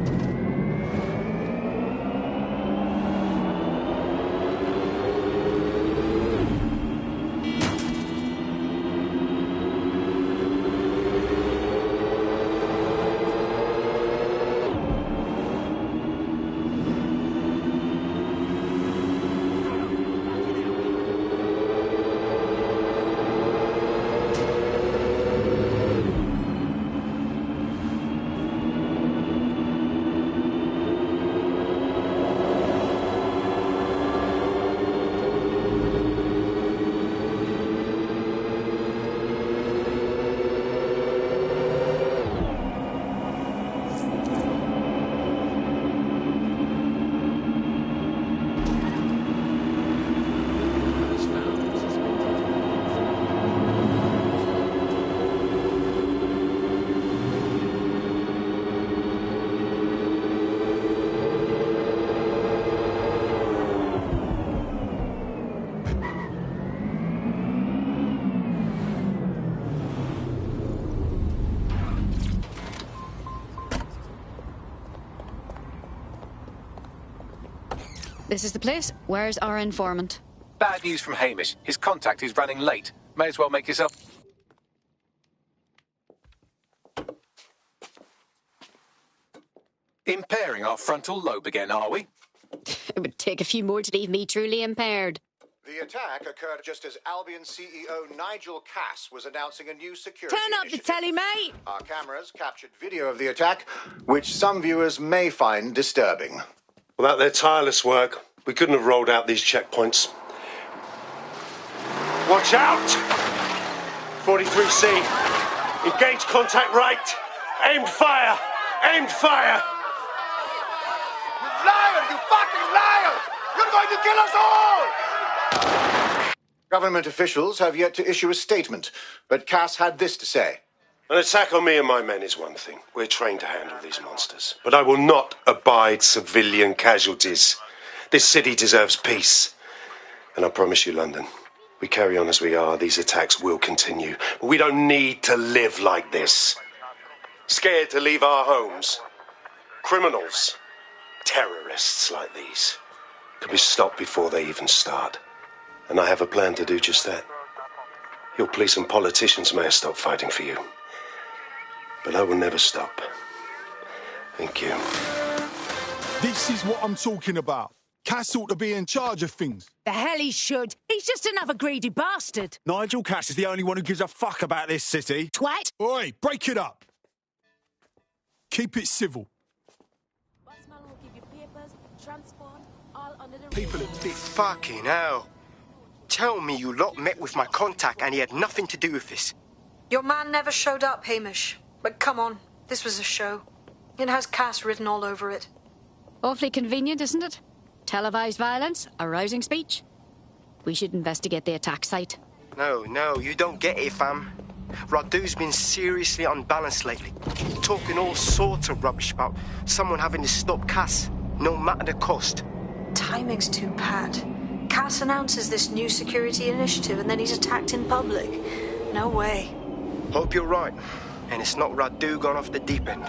This is the place. Where's our informant? Bad news from Hamish. His contact is running late. May as well make yourself... Impairing our frontal lobe again, are we? It would take a few more to leave me truly impaired. The attack occurred just as Albion CEO Nigel Cass was announcing a new security Turn up the initiative. telly, mate! Our cameras captured video of the attack, which some viewers may find disturbing. Without their tireless work, we couldn't have rolled out these checkpoints. Watch out! 43C. Engage contact right. Aimed fire! Aimed fire! You liar! You fucking liar! You're going to kill us all! Government officials have yet to issue a statement, but Cass had this to say. An attack on me and my men is one thing. We're trained to handle these monsters. But I will not abide civilian casualties. This city deserves peace. And I promise you, London, we carry on as we are, these attacks will continue. But we don't need to live like this. Scared to leave our homes. Criminals, terrorists like these, can be stopped before they even start. And I have a plan to do just that. Your police and politicians may have stopped fighting for you. But I will never stop. Thank you. This is what I'm talking about. Cass ought to be in charge of things. The hell he should. He's just another greedy bastard. Nigel Cass is the only one who gives a fuck about this city. Twat. Oi, break it up. Keep it civil. Bossman will give you papers, transport, all People at this. Fucking hell. Tell me you lot met with my contact and he had nothing to do with this. Your man never showed up, Hamish. But come on, this was a show. It has Cass written all over it. Awfully convenient, isn't it? Televised violence, arousing speech. We should investigate the attack site. No, you don't get it, fam. Radu's been seriously unbalanced lately. Talking all sorts of rubbish about someone having to stop Cass, no matter the cost. Timing's too pat. Cass announces this new security initiative and then he's attacked in public. No way. Hope you're right. And it's not Radu gone off the deep end.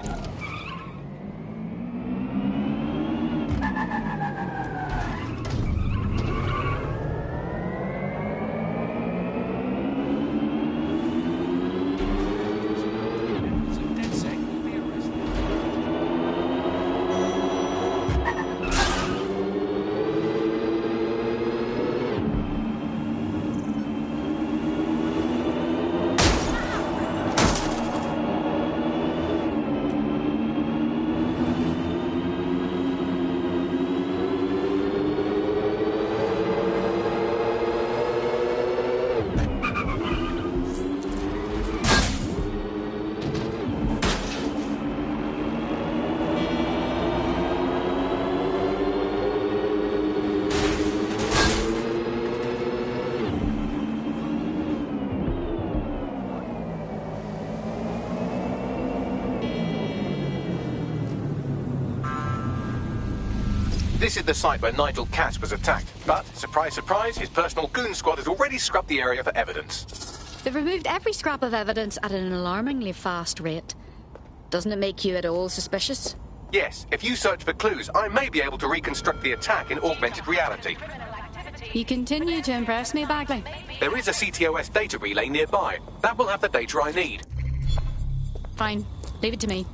This is the site where Nigel Cass was attacked. But, surprise, surprise, his personal goon squad has already scrubbed the area for evidence. They've removed every scrap of evidence at an alarmingly fast rate. Doesn't it make you at all suspicious? Yes, if you search for clues, I may be able to reconstruct the attack in augmented reality. You continue to impress me, Bagley. There is a CTOS data relay nearby. That will have the data I need. Fine. Leave it to me.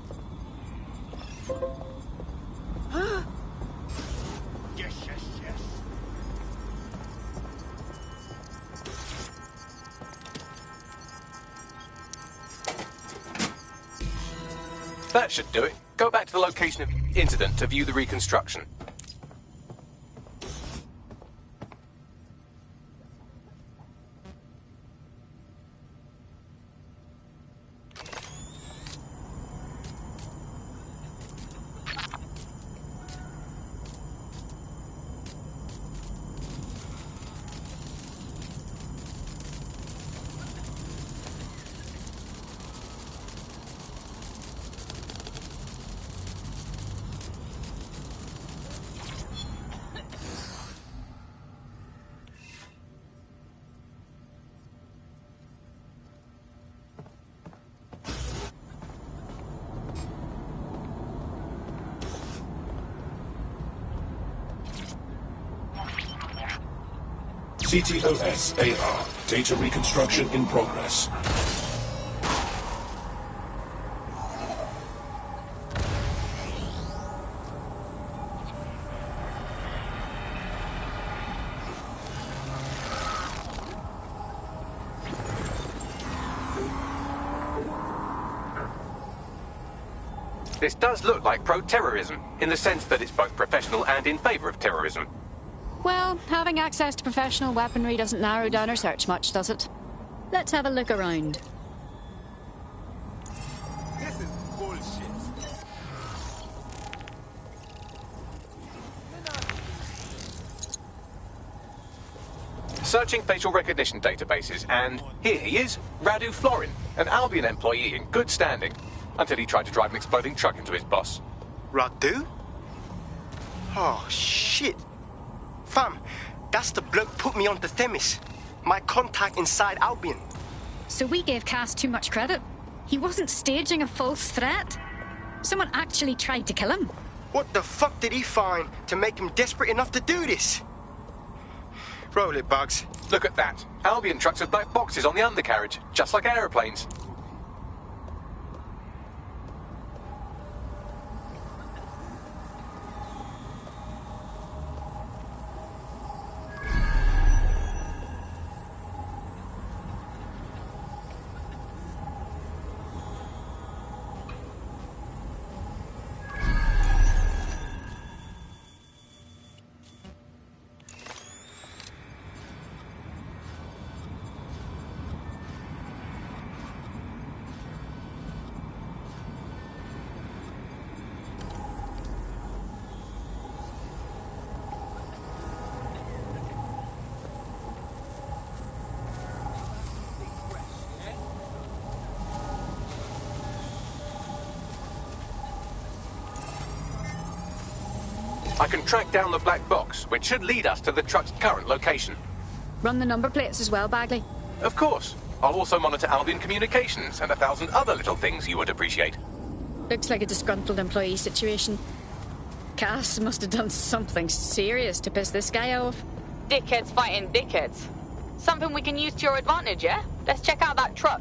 That should do it. Go back to the location of the incident to view the reconstruction. CTOS AR. Data reconstruction in progress. This does look like pro-terrorism, in the sense that it's both professional and in favor of terrorism. Well, having access to professional weaponry doesn't narrow down our search much, does it? Let's have a look around. This is bullshit. Searching facial recognition databases, and here he is, Radu Florin, an Albion employee in good standing, until he tried to drive an exploding truck into his boss. Radu? Oh, shit. Fam, that's the bloke put me onto Themis. My contact inside Albion. So we gave Cass too much credit. He wasn't staging a false threat. Someone actually tried to kill him. What the fuck did he find to make him desperate enough to do this? Roll it, Bugs. Look at that. Albion trucks with black boxes on the undercarriage, just like aeroplanes. I can track down the black box, which should lead us to the truck's current location. Run the number plates as well, Bagley. Of course. I'll also monitor Albion communications and 1,000 other little things you would appreciate. Looks like a disgruntled employee situation. Cass must have done something serious to piss this guy off. Dickheads fighting dickheads. Something we can use to your advantage, yeah? Let's check out that truck.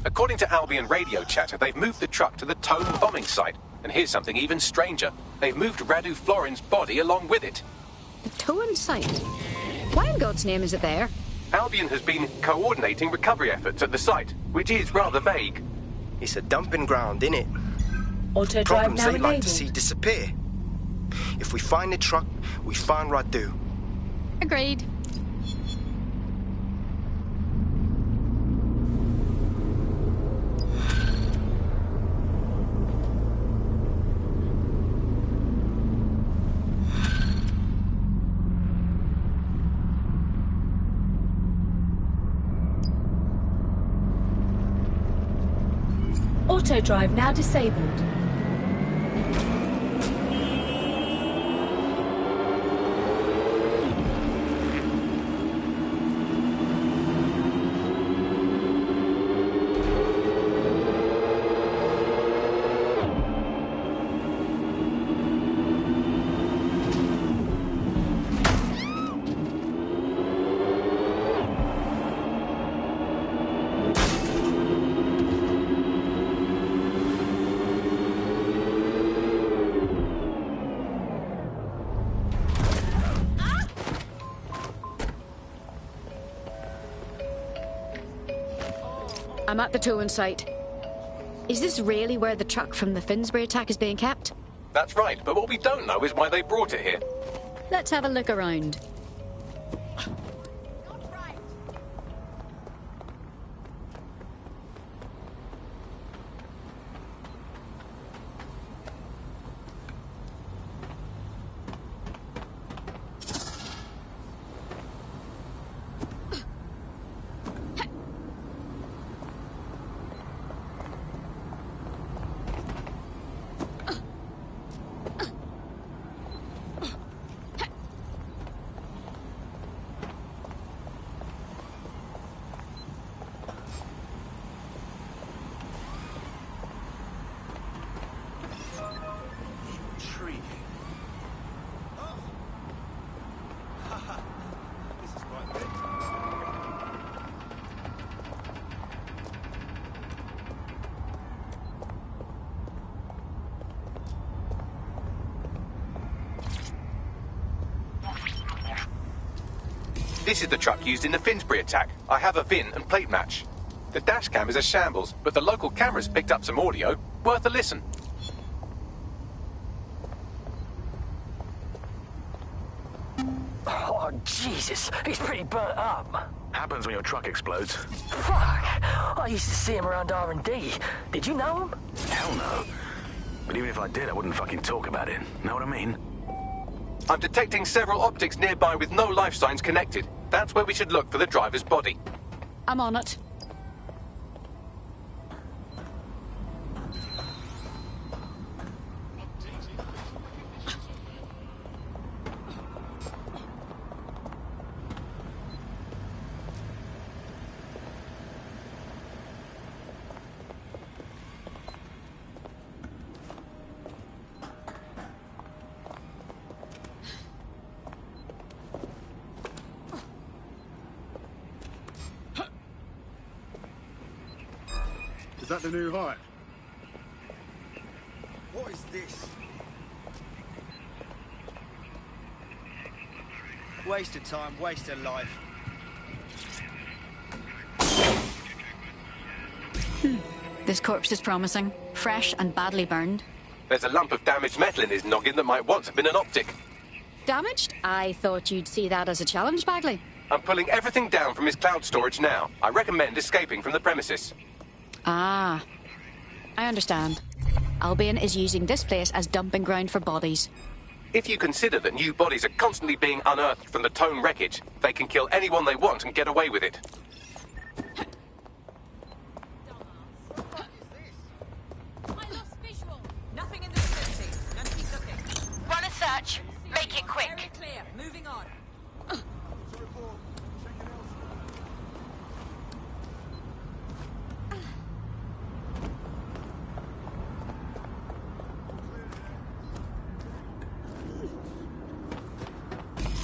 According to Albion radio chatter, they've moved the truck to the Tone bombing site. And here's something even stranger. They've moved Radu Florin's body along with it. The Tone site? Why in God's name is it there? Albion has been coordinating recovery efforts at the site, which is rather vague. It's a dumping ground, innit? Auto drive Problems now they like to enabled. see disappear. If we find the truck, we find Radu. Agreed. Auto drive now disabled. I'm at the towing site. Is this really where the truck from the Finsbury attack is being kept? That's right, but what we don't know is why they brought it here. Let's have a look around. This is the truck used in the Finsbury attack. I have a VIN and plate match. The dash cam is a shambles, but the local cameras picked up some audio. Worth a listen. Oh, Jesus. He's pretty burnt up. Happens when your truck explodes. Fuck. I used to see him around R&D. Did you know him? Hell no. But even if I did, I wouldn't fucking talk about it. Know what I mean? I'm detecting several optics nearby with no life signs connected. That's where we should look for the driver's body. I'm on it. Is that the new height? What is this? Waste of time, waste of life. This corpse is promising. Fresh and badly burned. There's a lump of damaged metal in his noggin that might once have been an optic. Damaged? I thought you'd see that as a challenge, Bagley. I'm pulling everything down from his cloud storage now. I recommend escaping from the premises. Ah, I understand. Albion is using this place as dumping ground for bodies. If you consider that new bodies are constantly being unearthed from the Tone wreckage, they can kill anyone they want and get away with it. make it quick. Clear. Moving on.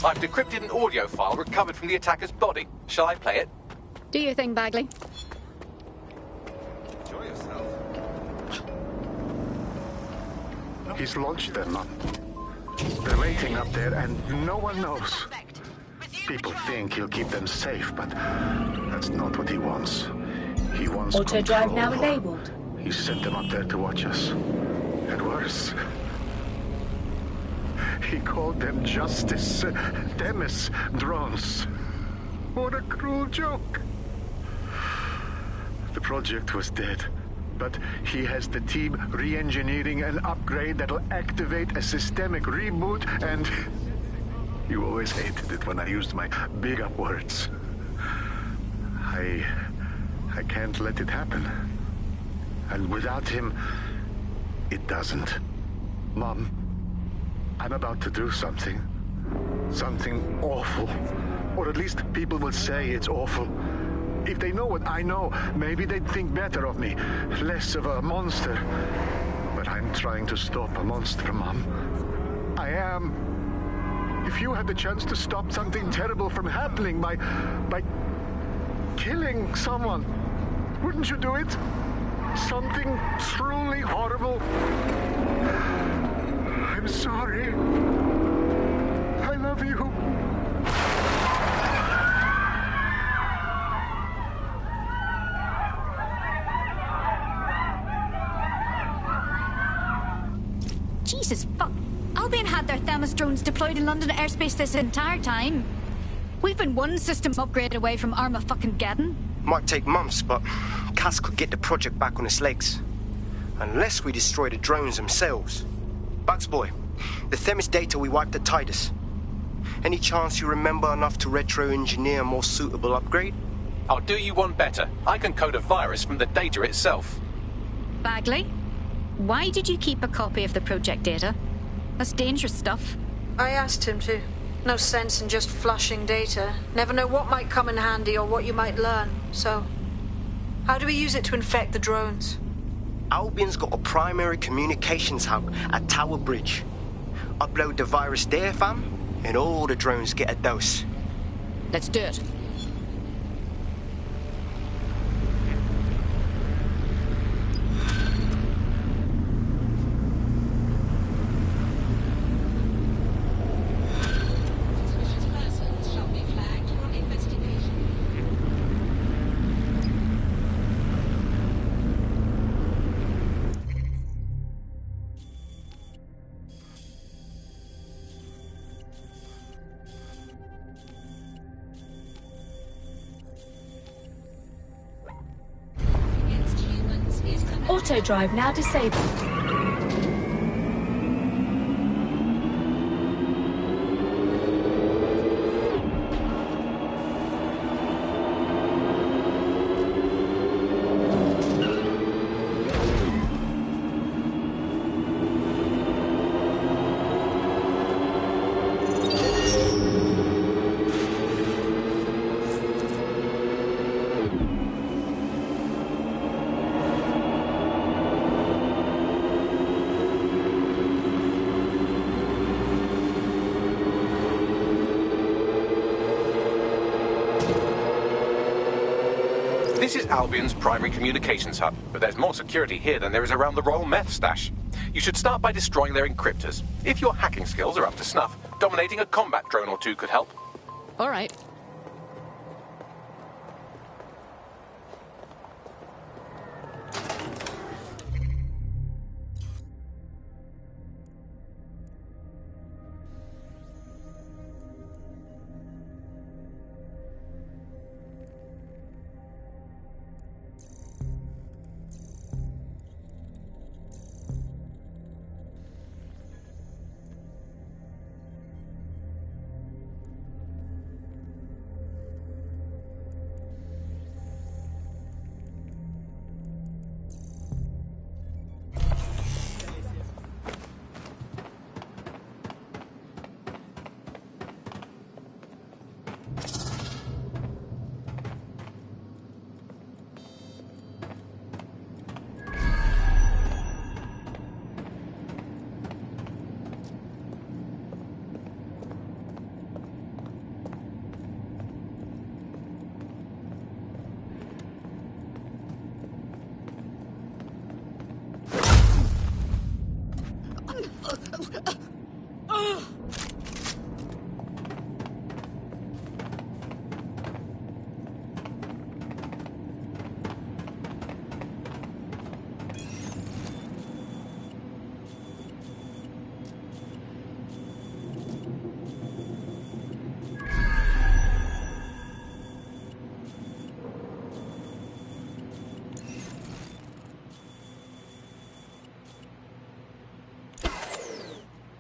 I've decrypted an audio file recovered from the attacker's body. Shall I play it? Do your thing, Bagley. Enjoy yourself. He's launched them up. They're waiting up there and no one knows. People think he'll keep them safe, but that's not what he wants. He wants Auto drive control. now enabled. He sent them up there to watch us. And worse, he called them justice. Themis drones. What a cruel joke. The project was dead, but he has the team re-engineering an upgrade that'll activate a systemic reboot, and you always hated it when I used my big up words. I can't let it happen. And without him, it doesn't. Mom, I'm about to do something. Something awful. Or at least people will say it's awful. If they know what I know, maybe they'd think better of me. Less of a monster. But I'm trying to stop a monster, Mom. I am. If you had the chance to stop something terrible from happening by killing someone, wouldn't you do it? Something truly horrible. I'm sorry. I love you. Jesus fuck. Albion had their Themis drones deployed in London airspace this entire time. We've been one system upgrade away from Armageddon. Might take months, but Cass could get the project back on its legs. Unless we destroy the drones themselves. Bugs boy, the Themis data we wiped at Titus. Any chance you remember enough to retro-engineer a more suitable upgrade? I'll do you one better. I can code a virus from the data itself. Bagley, why did you keep a copy of the project data? That's dangerous stuff. I asked him to. No sense in just flushing data. Never know what might come in handy or what you might learn. So, how do we use it to infect the drones? Albion's got a primary communications hub at Tower Bridge. Upload the virus there, fam, and all the drones get a dose. Let's do it. Auto drive now disabled. This is Albion's primary communications hub, but there's more security here than there is around the Royal Meth stash. You should start by destroying their encryptors. If your hacking skills are up to snuff, dominating a combat drone or two could help. All right.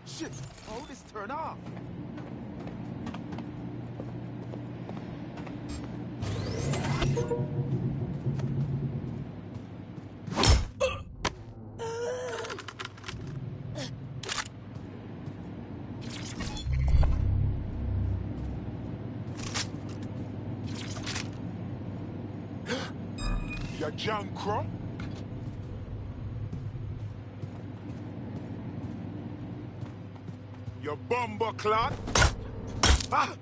Shit! Oh, this turn off. You junk crow? You bumbo clot? Ah!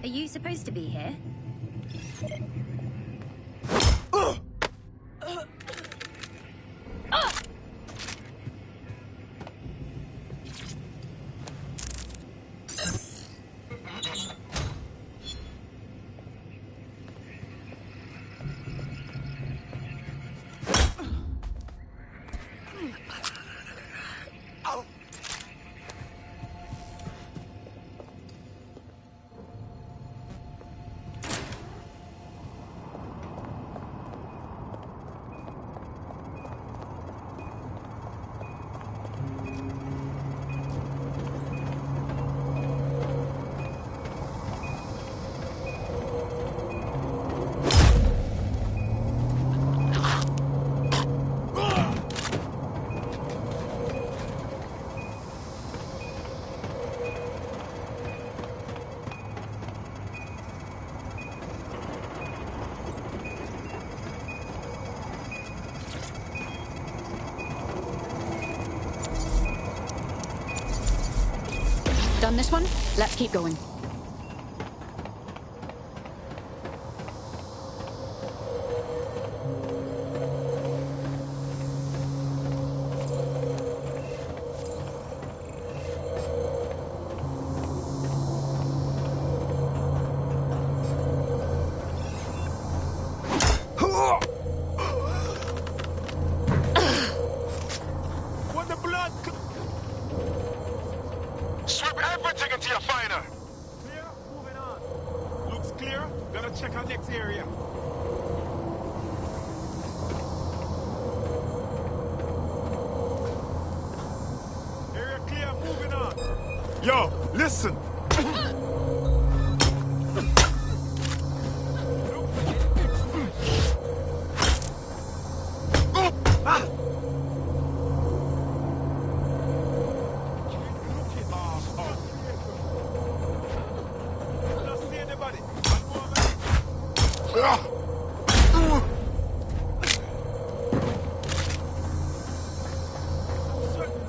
Are you supposed to be here? Done this one? Let's keep going. What the blood? Sweep everything into your finder. Clear? Moving on. Looks clear. Gonna check our next area. Area clear. Moving on. Yo, listen.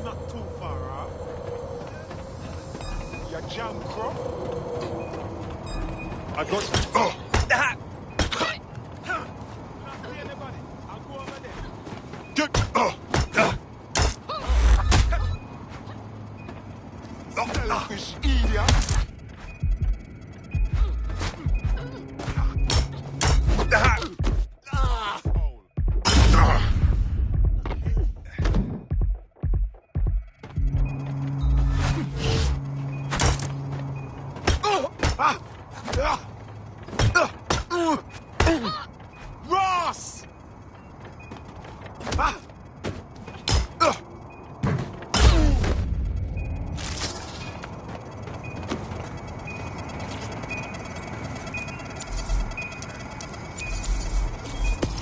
Not too far, huh? You junk crow? I got. Oh! I'll go over there. Get. Oh! Selfish idiot! Ah! Ross!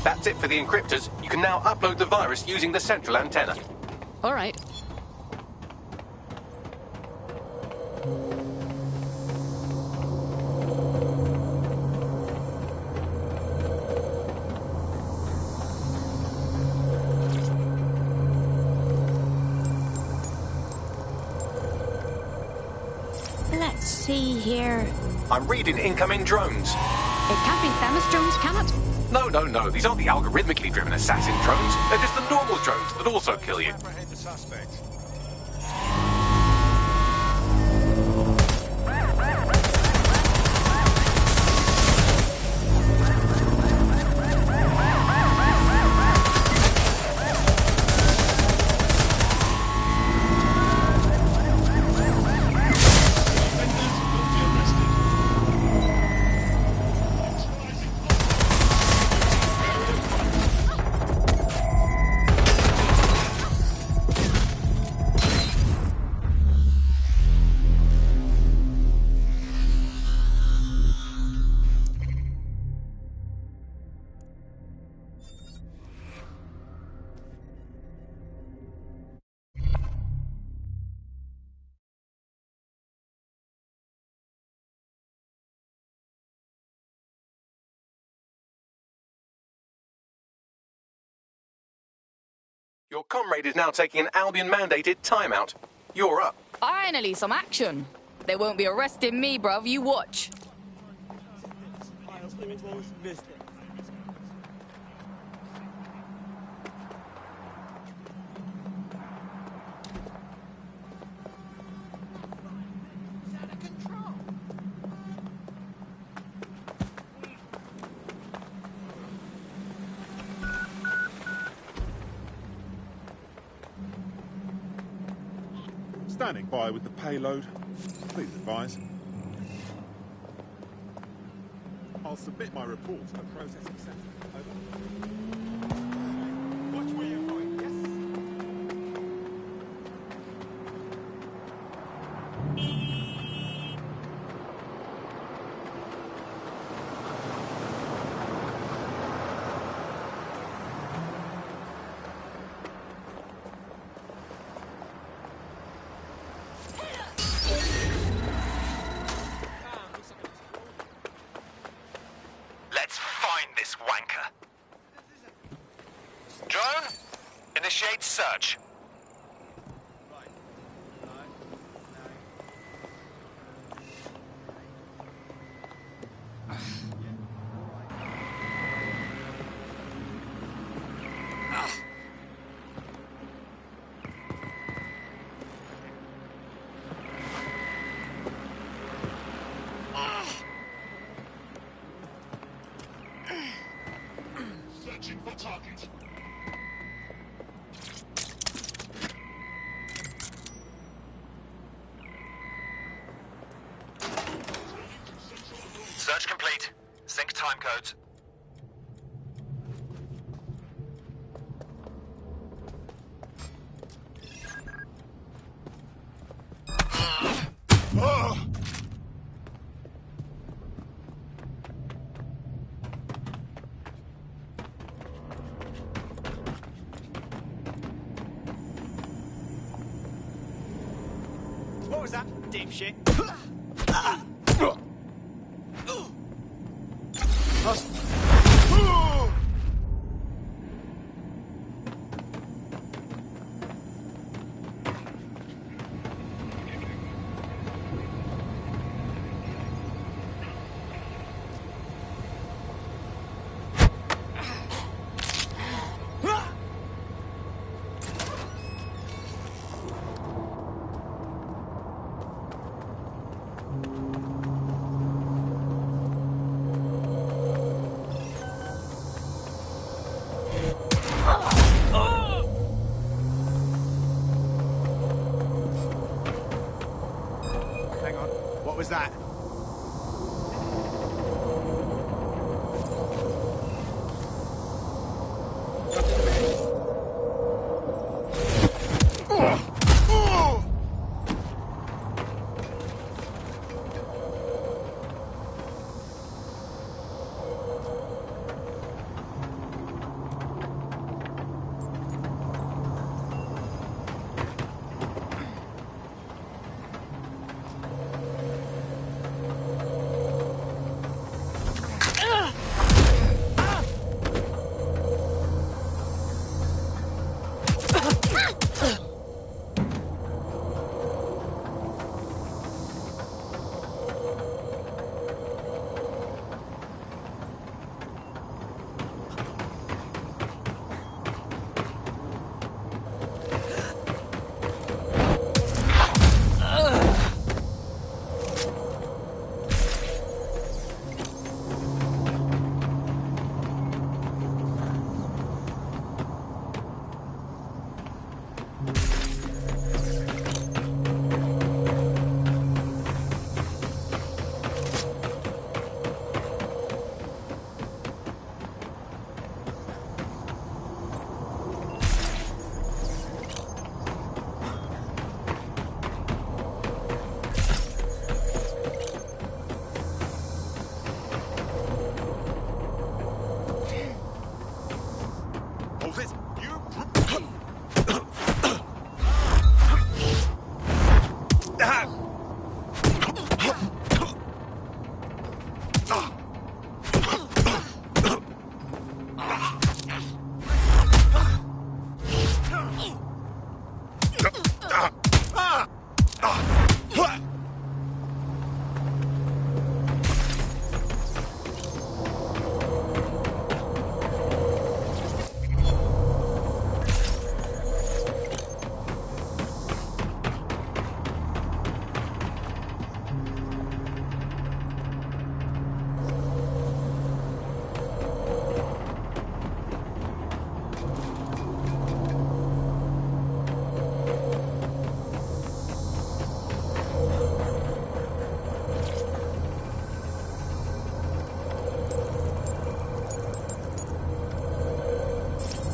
That's it for the encryptors. You can now upload the virus using the central antenna. All right. Let's see here. I'm reading incoming drones. It can't be Themis drones, can it? No. These aren't the algorithmically driven assassin drones. They're just the normal drones that also kill you. Apprehend the suspect. Your comrade is now taking an Albion-mandated timeout. You're up. Finally, some action. They won't be arresting me, bruv. You watch. I almost missed it. Standing by with the payload. Please advise. I'll submit my report to the processing center. Over. Watch where you're going, yes? Let's find this wanker. Drone, initiate search. Searching for target. Search complete. Sync time codes. What was that, dipshit? Hang on. What was that?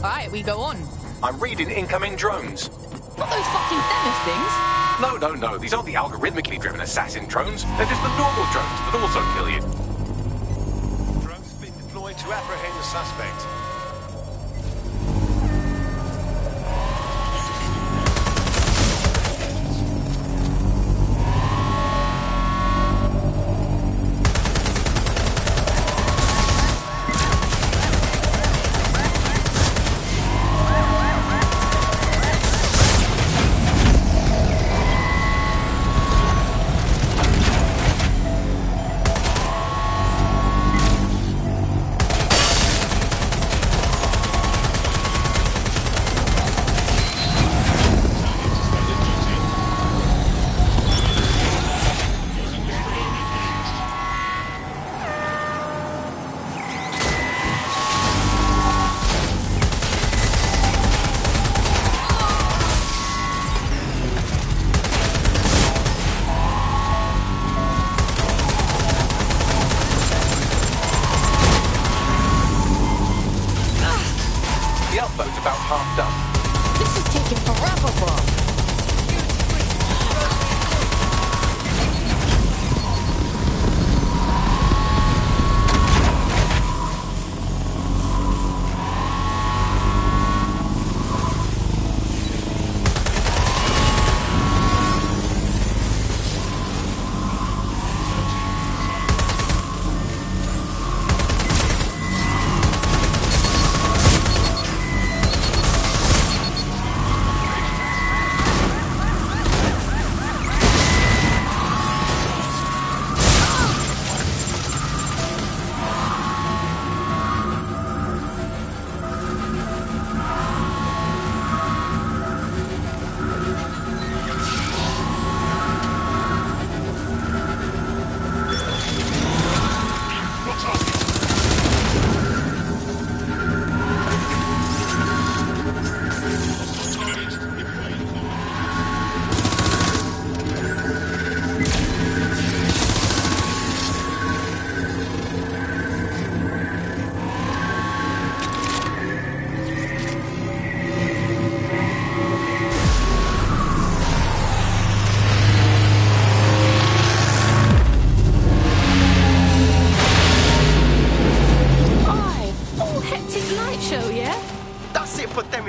Alright, we go on. I'm reading incoming drones. Not those fucking Themis things. No. These aren't the algorithmically driven assassin drones. They're just the normal drones that also kill you. Drones been deployed to apprehend the suspect. About half done. This is taking forever, bro.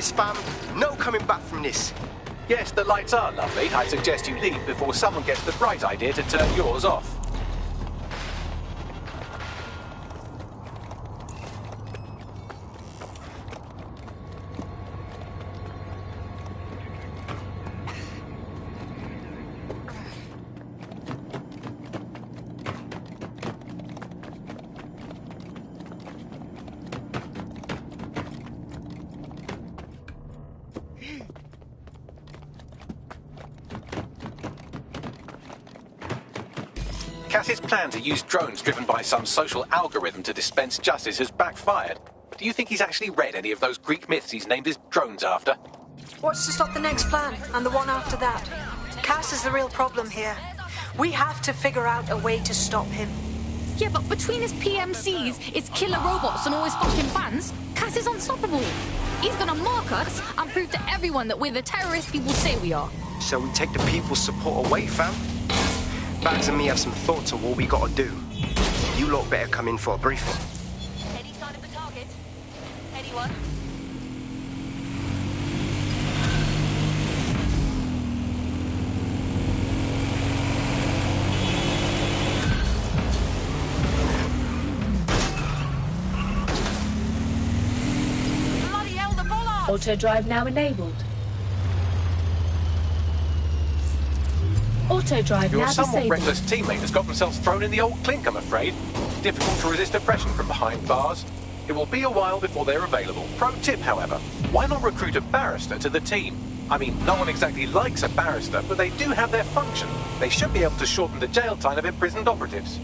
Spam, no coming back from this. Yes, the lights are lovely. I suggest you leave before someone gets the bright idea to turn yours off. Cass's plan to use drones driven by some social algorithm to dispense justice has backfired. Do you think he's actually read any of those Greek myths he's named his drones after? What's to stop the next plan, and the one after that? Cass is the real problem here. We have to figure out a way to stop him. Yeah, but between his PMCs, his killer robots, and all his fucking fans, Cass is unstoppable. He's gonna mark us and prove to everyone that we're the terrorist people say we are. So we take the people's support away, fam? Bags and me have some thoughts on what we gotta do. You lot better come in for a briefing. Any sign of the target? Anyone? Bloody hell, the bollards! Auto drive now enabled. Auto drive Your now somewhat disabled. reckless teammate has got themselves thrown in the old clink, I'm afraid. Difficult to resist oppression from behind bars. It will be a while before they're available. Pro tip, however, why not recruit a barrister to the team? I mean, no one exactly likes a barrister, but they do have their function. They should be able to shorten the jail time of imprisoned operatives.